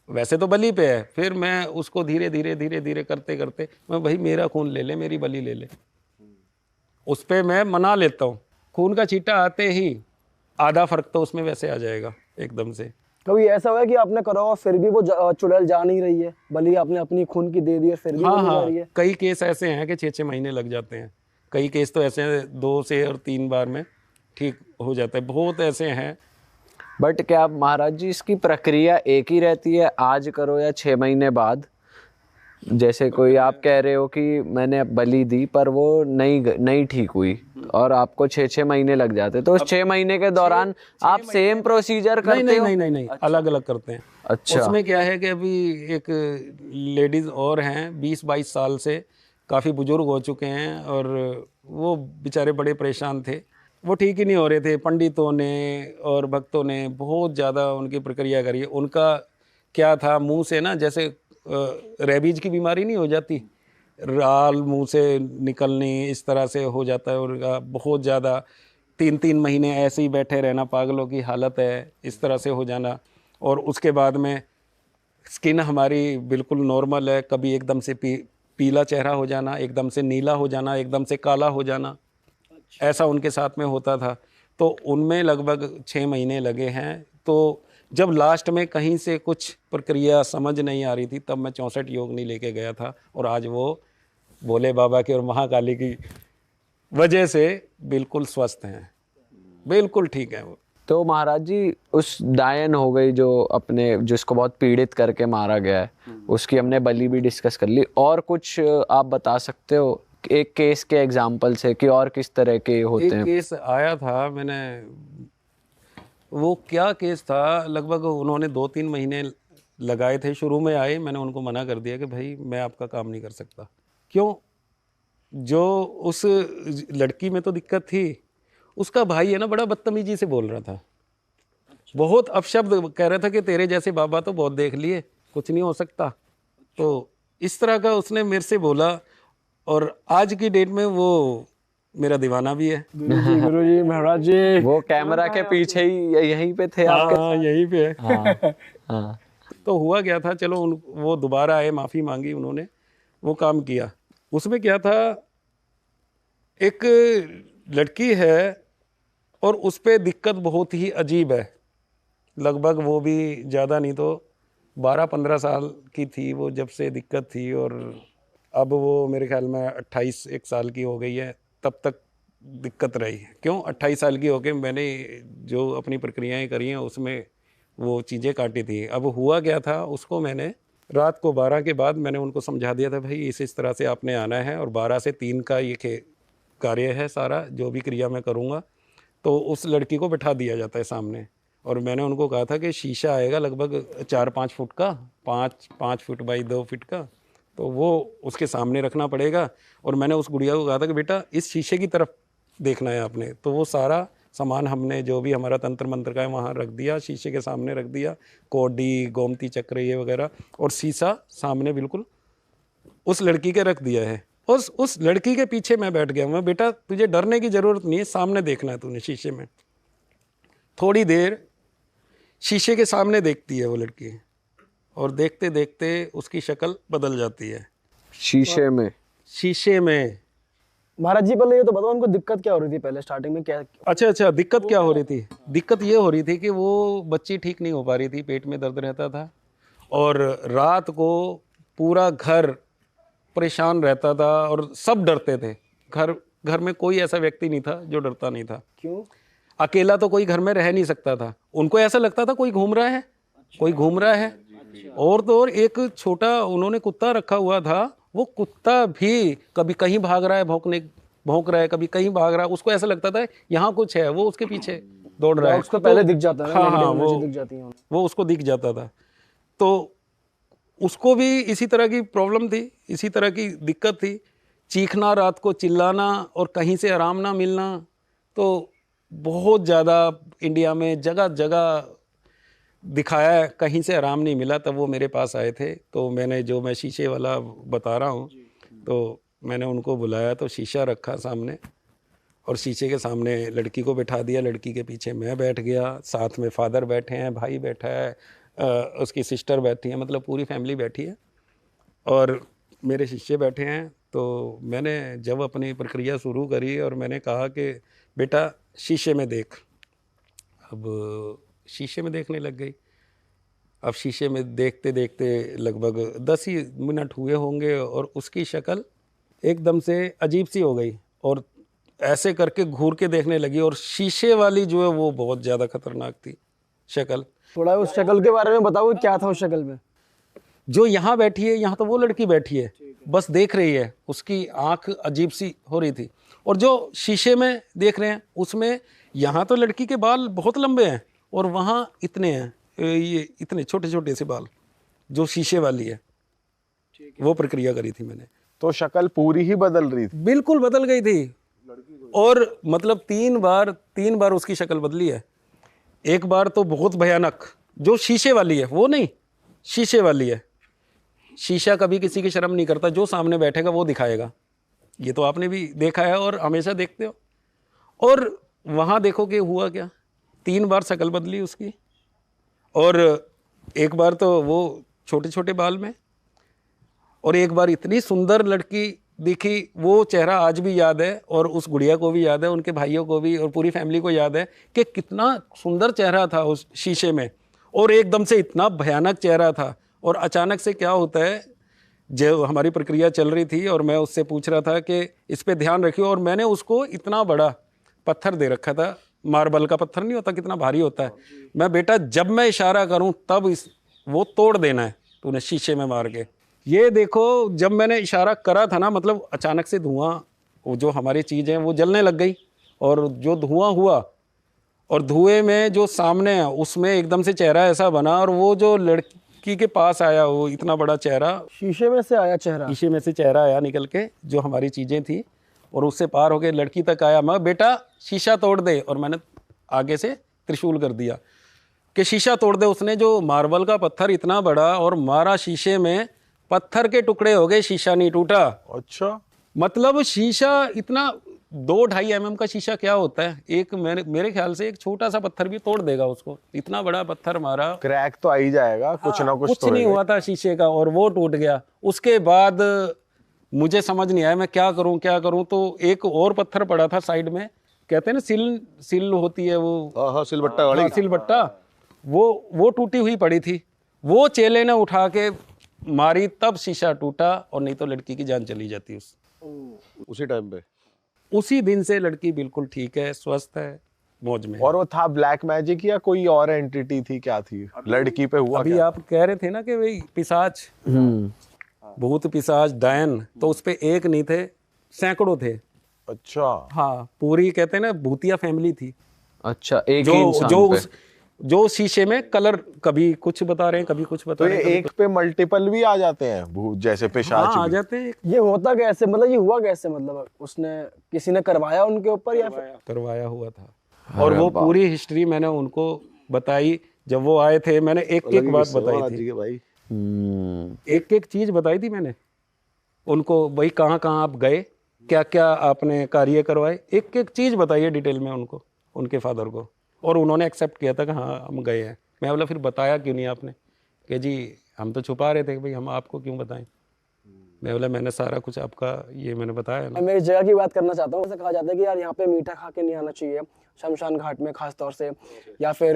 वैसे तो बलि पे है, फिर मैं उसको धीरे धीरे करते करते, मैं भाई मेरा खून ले ले, मेरी बलि ले ले, उस पर मैं मना लेता हूँ। खून का छींटा आते ही आधा फर्क तो उसमें वैसे आ जाएगा एकदम से। कभी ऐसा हुआ है कि आपने करा और फिर भी वो चुड़ैल जा नहीं रही है, बलि आपने अपनी खून की दे दी है फिर भी वो हाँ नहीं जा हाँ, रही है? कई केस ऐसे हैं कि 6-6 महीने लग जाते हैं। कई केस तो ऐसे हैं 2 से और 3 बार में ठीक हो जाता है, बहुत ऐसे हैं। बट क्या महाराज जी, इसकी प्रक्रिया एक ही रहती है, आज करो या 6 महीने बाद? जैसे कोई आप कह रहे हो कि मैंने बलि दी पर वो नहीं ठीक हुई और आपको 6-6 महीने लग जाते, तो उस 6 महीने के दौरान आप सेम प्रोसीजर करते हो? नहीं, अलग अलग करते हैं। अच्छा। उसमें क्या है कि अभी एक लेडीज़ और हैं 20-22 साल से, काफ़ी बुजुर्ग हो चुके हैं और वो बेचारे बड़े परेशान थे, वो ठीक ही नहीं हो रहे थे। पंडितों ने और भक्तों ने बहुत ज़्यादा उनकी प्रक्रिया करी। उनका क्या था, मुंह से ना जैसे रेबीज की बीमारी नहीं हो जाती, राल मुंह से निकलनी, इस तरह से हो जाता है उनका बहुत ज़्यादा। 3-3 महीने ऐसे ही बैठे रहना, पागलों की हालत है, इस तरह से हो जाना। और उसके बाद में स्किन हमारी बिल्कुल नॉर्मल है, कभी एकदम से पीला चेहरा हो जाना, एकदम से नीला हो जाना, एकदम से काला हो जाना, ऐसा उनके साथ में होता था। तो उनमें लगभग 6 महीने लगे हैं। तो जब लास्ट में कहीं से कुछ प्रक्रिया समझ नहीं आ रही थी, तब मैं 64 योगिनी लेके गया था और आज वो भोले बाबा की और महाकाली की वजह से बिल्कुल स्वस्थ हैं, बिल्कुल ठीक है वो। तो महाराज जी, उस डायन हो गई जो अपने, जिसको बहुत पीड़ित करके मारा गया है, उसकी हमने बलि भी डिस्कस कर ली, और कुछ आप बता सकते हो एक केस के एग्जाम्पल से कि और किस तरह के होते एक हैं? केस आया था, मैंने वो क्या केस था, लगभग उन्होंने 2-3 महीने लगाए थे। शुरू में आए, मैंने उनको मना कर दिया कि भाई मैं आपका काम नहीं कर सकता। क्यों? जो उस लड़की में तो दिक्कत थी, उसका भाई है ना बड़ा बदतमीजी से बोल रहा था, बहुत अपशब्द कह रहा था कि तेरे जैसे बाबा तो बहुत देख लिए, कुछ नहीं हो सकता। तो इस तरह का उसने मेरे से बोला और आज की डेट में वो मेरा दीवाना भी है। गुरु जी महाराज जी, वो कैमरा के पीछे ही यहीं पे थे आपके? हाँ, यहीं पे है। हाँ हाँ। तो हुआ क्या था, चलो वो दोबारा आए, माफ़ी मांगी उन्होंने, वो काम किया। उसमें क्या था, एक लड़की है और उस पर दिक्कत बहुत ही अजीब है। लगभग वो भी ज़्यादा नहीं तो 12-15 साल की थी वो जब से दिक्कत थी, और अब वो मेरे ख्याल में 28 साल की हो गई है। तब तक दिक्कत रही। क्यों? 28 साल की होके मैंने जो अपनी प्रक्रियाएं करी हैं उसमें वो चीज़ें काटी थी। अब हुआ क्या था, उसको मैंने रात को 12 के बाद मैंने उनको समझा दिया था, भाई इस तरह से आपने आना है और 12 से 3 का ये कार्य है सारा, जो भी क्रिया मैं करूँगा, तो उस लड़की को बिठा दिया जाता है सामने। और मैंने उनको कहा था कि शीशा आएगा लगभग 4-5 फुट का, 5 फुट बाई 2 फीट का, तो वो उसके सामने रखना पड़ेगा। और मैंने उस गुड़िया को कहा था कि बेटा इस शीशे की तरफ देखना है आपने। तो वो सारा सामान हमने जो भी हमारा तंत्र मंत्र का है वहाँ रख दिया, शीशे के सामने रख दिया, कौडी, गोमती चक्र ये वगैरह, और शीशा सामने बिल्कुल उस लड़की के रख दिया है। उस लड़की के पीछे मैं बैठ गया। मैं, बेटा तुझे डरने की ज़रूरत नहीं है, सामने देखना है तूने शीशे में। थोड़ी देर शीशे के सामने देखती है वो लड़की, और देखते देखते उसकी शक्ल बदल जाती है शीशे में। शीशे में। महाराज जी पहले ये तो बताओ उनको दिक्कत क्या हो रही थी पहले स्टार्टिंग में, क्या? अच्छा, दिक्कत क्या हो रही थी? दिक्कत ये हो रही थी कि वो बच्ची ठीक नहीं हो पा रही थी, पेट में दर्द रहता था, और रात को पूरा घर परेशान रहता था और सब डरते थे। घर में कोई ऐसा व्यक्ति नहीं था जो डरता नहीं था। क्यों? अकेला तो कोई घर में रह नहीं सकता था। उनको ऐसा लगता था कोई घूम रहा है, कोई घूम रहा है। और तो और एक छोटा उन्होंने कुत्ता रखा हुआ था, वो कुत्ता भी कभी कहीं भाग रहा है, भौंक रहा है, कभी कहीं भाग रहा है। उसको ऐसा लगता था यहाँ कुछ है, वो उसके पीछे दौड़ रहा है। उसको पहले दिख जाता है, हाँ, दिख जाती है। वो उसको दिख जाता था। तो उसको भी इसी तरह की प्रॉब्लम थी, इसी तरह की दिक्कत थी। चीखना, रात को चिल्लाना, और कहीं से आराम ना मिलना। तो बहुत ज़्यादा इंडिया में जगह जगह दिखाया है, कहीं से आराम नहीं मिला। तब वो मेरे पास आए थे, तो मैंने जो मैं शीशे वाला बता रहा हूँ, तो मैंने उनको बुलाया, तो शीशा रखा सामने, और शीशे के सामने लड़की को बैठा दिया, लड़की के पीछे मैं बैठ गया, साथ में फादर बैठे हैं, भाई बैठा है, उसकी सिस्टर बैठी है, मतलब पूरी फैमिली बैठी है, और मेरे शिष्य बैठे हैं। तो मैंने जब अपनी प्रक्रिया शुरू करी और मैंने कहा कि बेटा शीशे में देख। अब शीशे में देखने लग गई। अब शीशे में देखते देखते लगभग 10 ही मिनट हुए होंगे, और उसकी शक्ल एकदम से अजीब सी हो गई, और ऐसे करके घूर के देखने लगी। और शीशे वाली जो है वो बहुत ज़्यादा खतरनाक थी शक्ल। थोड़ा उस शक्ल के बारे में बताओ, क्या था उस शक्ल में? जो यहाँ बैठी है, यहाँ तो वो लड़की बैठी है, बस देख रही है, उसकी आंख अजीब सी हो रही थी। और जो शीशे में देख रहे हैं उसमें यहाँ तो लड़की के बाल बहुत लंबे हैं, और वहाँ इतने हैं, ये इतने छोटे छोटे से बाल। जो शीशे वाली है वो प्रक्रिया करी थी मैंने, तो शक्ल पूरी ही बदल रही थी। बिल्कुल बदल गई थी। और मतलब 3 बार उसकी शक्ल बदली है। एक बार तो बहुत भयानक, जो शीशे वाली है वो नहीं, शीशे वाली है। शीशा कभी किसी की शर्म नहीं करता, जो सामने बैठेगा वो दिखाएगा। ये तो आपने भी देखा है और हमेशा देखते हो। और वहाँ देखो कि हुआ क्या, 3 बार शक्ल बदली उसकी। और एक बार तो वो छोटे छोटे बाल में, और एक बार इतनी सुंदर लड़की दिखी। वो चेहरा आज भी याद है, और उस गुड़िया को भी याद है, उनके भाइयों को भी, और पूरी फैमिली को याद है कि कितना सुंदर चेहरा था उस शीशे में, और एकदम से इतना भयानक चेहरा था। और अचानक से क्या होता है, जो हमारी प्रक्रिया चल रही थी और मैं उससे पूछ रहा था कि इस पे ध्यान रखियो, और मैंने उसको इतना बड़ा पत्थर दे रखा था, मार्बल का पत्थर नहीं होता, कितना भारी होता है। मैं, बेटा जब मैं इशारा करूं तब वो तोड़ देना है तूने शीशे में मार के। ये देखो, जब मैंने इशारा करा था ना, मतलब अचानक से धुआं, वो जो हमारी चीज़ है वो जलने लग गई, और जो धुआं हुआ, और धुएं में जो सामने है उसमें एकदम से चेहरा ऐसा बना, और वो जो लड़की के पास आया, वो इतना बड़ा चेहरा, शीशे में से आया चेहरा? शीशे में से चेहरा आया निकल के, जो हमारी चीज़ें थी, और उससे पार होके लड़की तक आया। मैं, बेटा शीशा तोड़ दे, और मैंने आगे से त्रिशूल कर दिया कि शीशा तोड़ दे। उसने जो मार्बल का पत्थर इतना बड़ा और मारा शीशे में, पत्थर के टुकड़े हो गए, शीशा नहीं टूटा। अच्छा, मतलब शीशा इतना 2-2.5 mm का शीशा क्या होता है, एक मेरे ख्याल से एक छोटा सा पत्थर भी तोड़ देगा उसको। इतना बड़ा पत्थर मारा, क्रैक तो आ ही जाएगा, कुछ ना कुछ तो नहीं हुआ था शीशे का, और वो टूट गया। उसके बाद मुझे समझ नहीं आया मैं क्या करूं। तो एक और पत्थर पड़ा था साइड में, कहते हैं ना सिल होती है वो, हाँ, सिलबट्टा वाली। सिलबट्टा, वो टूटी हुई पड़ी थी। वो चेले ने उठा के मारी, तब शीशा टूटा, और नहीं तो लड़की की जान चली जाती उसी टाइम पे। उसी दिन से लड़की बिल्कुल ठीक है, स्वस्थ है, मौज में। और वो था ब्लैक मैजिक या कोई और एंटिटी थी, क्या थी लड़की पे हुआ अभी क्या? आप कह रहे थे ना कि भाई पिशाच, भूत पिशाच डायन, तो उस पे एक नहीं थे, सैकड़ों थे। अच्छा, हाँ, पूरी कहते हैं ना भूतिया फैमिली थी। अच्छा, एक जो ही इंसान जो पे। जो शीशे में कलर कभी कुछ बता रहे हैं, कभी कुछ बता तो रहे ये हैं, एक पे मल्टीपल भी आ जाते हैं भूत, जैसे पिशाच हाँ आ भी? जाते हैं। ये होता कैसे, मतलब ये हुआ कैसे, मतलब उसने किसी ने करवाया उनके ऊपर या फिर? करवाया हुआ था और वो पूरी हिस्ट्री मैंने उनको बताई। जब वो आए थे मैंने एक एक बात बताई महाराज थी, जी के भाई। एक एक चीज बताई थी मैंने उनको। भाई कहाँ कहाँ आप गए, क्या क्या आपने कार्य करवाए, एक एक चीज बताइए डिटेल में उनको, उनके फादर को। और उन्होंने एक्सेप्ट किया था कि हाँ हम गए हैं। मैं बोला फिर बताया क्यों नहीं आपने? कि जी हम तो छुपा रहे थे कि भाई हम आपको क्यों बताएं। मैं बोला मैंने सारा कुछ आपका ये मैंने बताया ना। मैं इस जगह की बात करना चाहता हूँ। जैसे कहा जाता है कि यार यहाँ पे मीठा खा के नहीं आना चाहिए शमशान घाट में खास तौर से, या फिर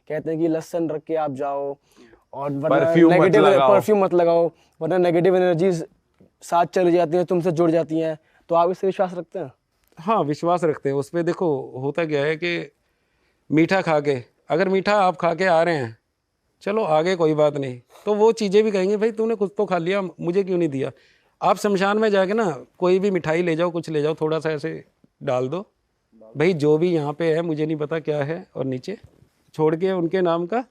कहते हैं कि लहसुन रख के आप जाओ, और वरना परफ्यूम मत नेगेटिव लगाओ। परफ्यूम मत लगाओ, वरना नेगेटिव एनर्जीज साथ चली जाती हैं, तुमसे जुड़ जाती हैं। तो आप इससे विश्वास रखते हैं? हाँ विश्वास रखते हैं उस पर। देखो होता क्या है कि मीठा खा के, अगर मीठा आप खा के आ रहे हैं, चलो आगे कोई बात नहीं, तो वो चीज़ें भी कहेंगे भाई तूने कुछ तो खा लिया, मुझे क्यों नहीं दिया। आप शमशान में जाके ना कोई भी मिठाई ले जाओ, कुछ ले जाओ, थोड़ा सा ऐसे डाल दो, भाई जो भी यहाँ पे है मुझे नहीं पता क्या है, और नीचे छोड़ के उनके नाम का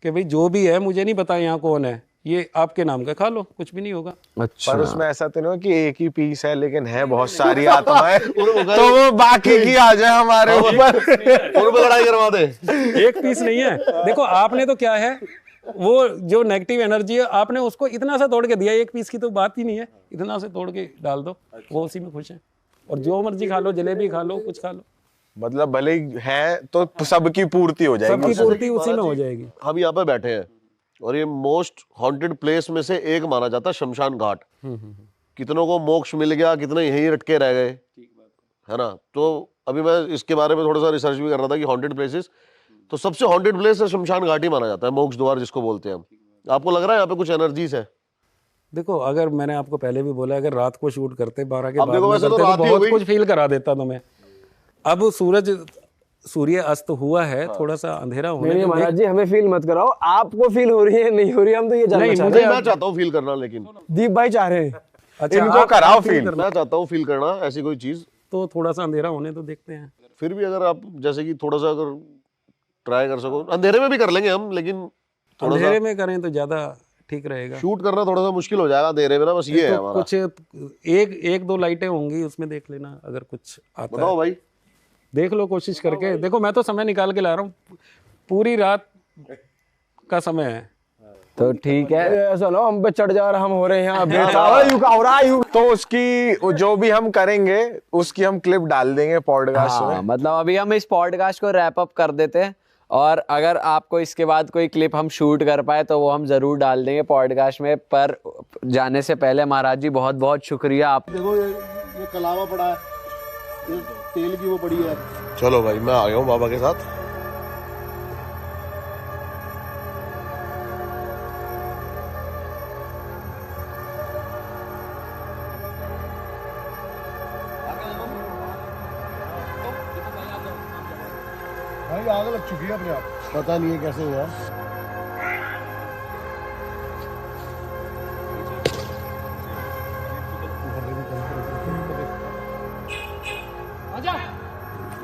कि भाई जो भी है मुझे नहीं पता यहाँ कौन है, ये आपके नाम का खा लो, कुछ भी नहीं होगा। अच्छा, पर उसमें ऐसा तो नहीं हो कि एक ही पीस है लेकिन है बहुत सारी आत्माएं, तो वो बाकी की आ जाए हमारे ऊपर। उन पे लड़ाई करवा दे। एक पीस नहीं है। देखो आपने तो क्या है, वो जो नेगेटिव एनर्जी है आपने उसको इतना सा तोड़ के दिया, एक पीस की तो बात ही नहीं है, इतना से तोड़ के डाल दो, वो उसी में खुश है। और जो मर्जी खा लो, जलेबी खा लो, कुछ खा लो, मतलब भले ही है तो सबकी पूर्ति हो जाएगी। सबकी पूर्ति उसी में हो जाएगी। हम यहाँ पे बैठे हैं और ये मोस्ट हॉन्टेड प्लेस में से एक माना जाता है शमशान घाट। कितनों को मोक्ष मिल गया, कितने यहीं रटके रह गए, है ना। तो अभी मैं इसके बारे में थोड़ा सा रिसर्च भी कर रहा था कि हॉन्टेड प्लेसेस, तो सबसे हॉन्टेड प्लेस है शमशान घाट ही माना जाता है, मोक्ष द्वार जिसको बोलते हैं हम। आपको लग रहा है यहाँ पे कुछ एनर्जीज है? देखो अगर मैंने आपको पहले भी बोला, अगर रात को शूट करते 12 के अब बाद देखो में वैसे तो करते रात तो ही हो बहुत गई। कुछ फील करा देता तुम्हें। अब सूर्य अस्त हुआ है, थोड़ा सा अंधेरा होने नहीं दो। महाराज जी, हमें फील मत कराओ, आपको फील हो रही है नहीं हो रही है, हम तो ये जानना नहीं, चाहते मुझे मैं चाहता हूँ फील करना, लेकिन हैं। दीप भाई चाह रहे हैं। अच्छा, इनको आप कराओ feel feel। करना, मैं चाहता हूँ फील करना ऐसी कोई चीज। तो थोड़ा सा अंधेरा होने तो देखते हैं। फिर भी अगर आप जैसे कि थोड़ा सा अगर ट्राई कर सको, अंधेरे में भी कर लेंगे हम, लेकिन थोड़ा सा अंधेरे में करें तो ज्यादा ठीक रहेगा। शूट करना थोड़ा सा मुश्किल हो जाएगा अंधेरे में ना, बस ये है तो हमारा। कुछ एक दो लाइटें होंगी, उसमें देख लेना अगर कुछ आता बताओ है, भाई। देख लो कोशिश करके। देखो मैं तो समय निकाल के ला रहा हूँ, पूरी रात का समय है। तो ठीक है। ऐसा ना हम पे चढ़ जा रहा, हम हो रहे हैं यहाँ बेटा। तो उसकी जो भी हम करेंगे उसकी हम क्लिप डाल देंगे पॉडकास्ट हाँ, में। मतलब अभी हम इस पॉडकास्ट को रैप अप कर देते हैं, और अगर आपको इसके बाद कोई क्लिप हम शूट कर पाए तो वो हम जरूर डाल देंगे पॉडकास्ट में। पर जाने से पहले महाराज जी बहुत बहुत शुक्रिया आप। देखो ये कलावा पड़ा है, ये तेल की वो पड़ी है। चलो भाई मैं आ गया हूँ बाबा के साथ। भाई आग लग चुकी है अपने आप, पता नहीं है कैसे हुआ।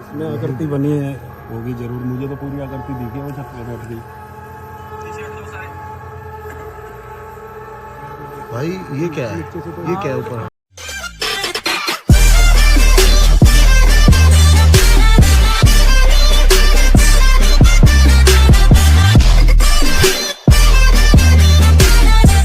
इसमें आकृति बनी है, होगी जरूर। मुझे तो पूरी आकृति दिखी है, वो छत पे बैठ गई। भाई ये क्या है, ये क्या है ऊपर?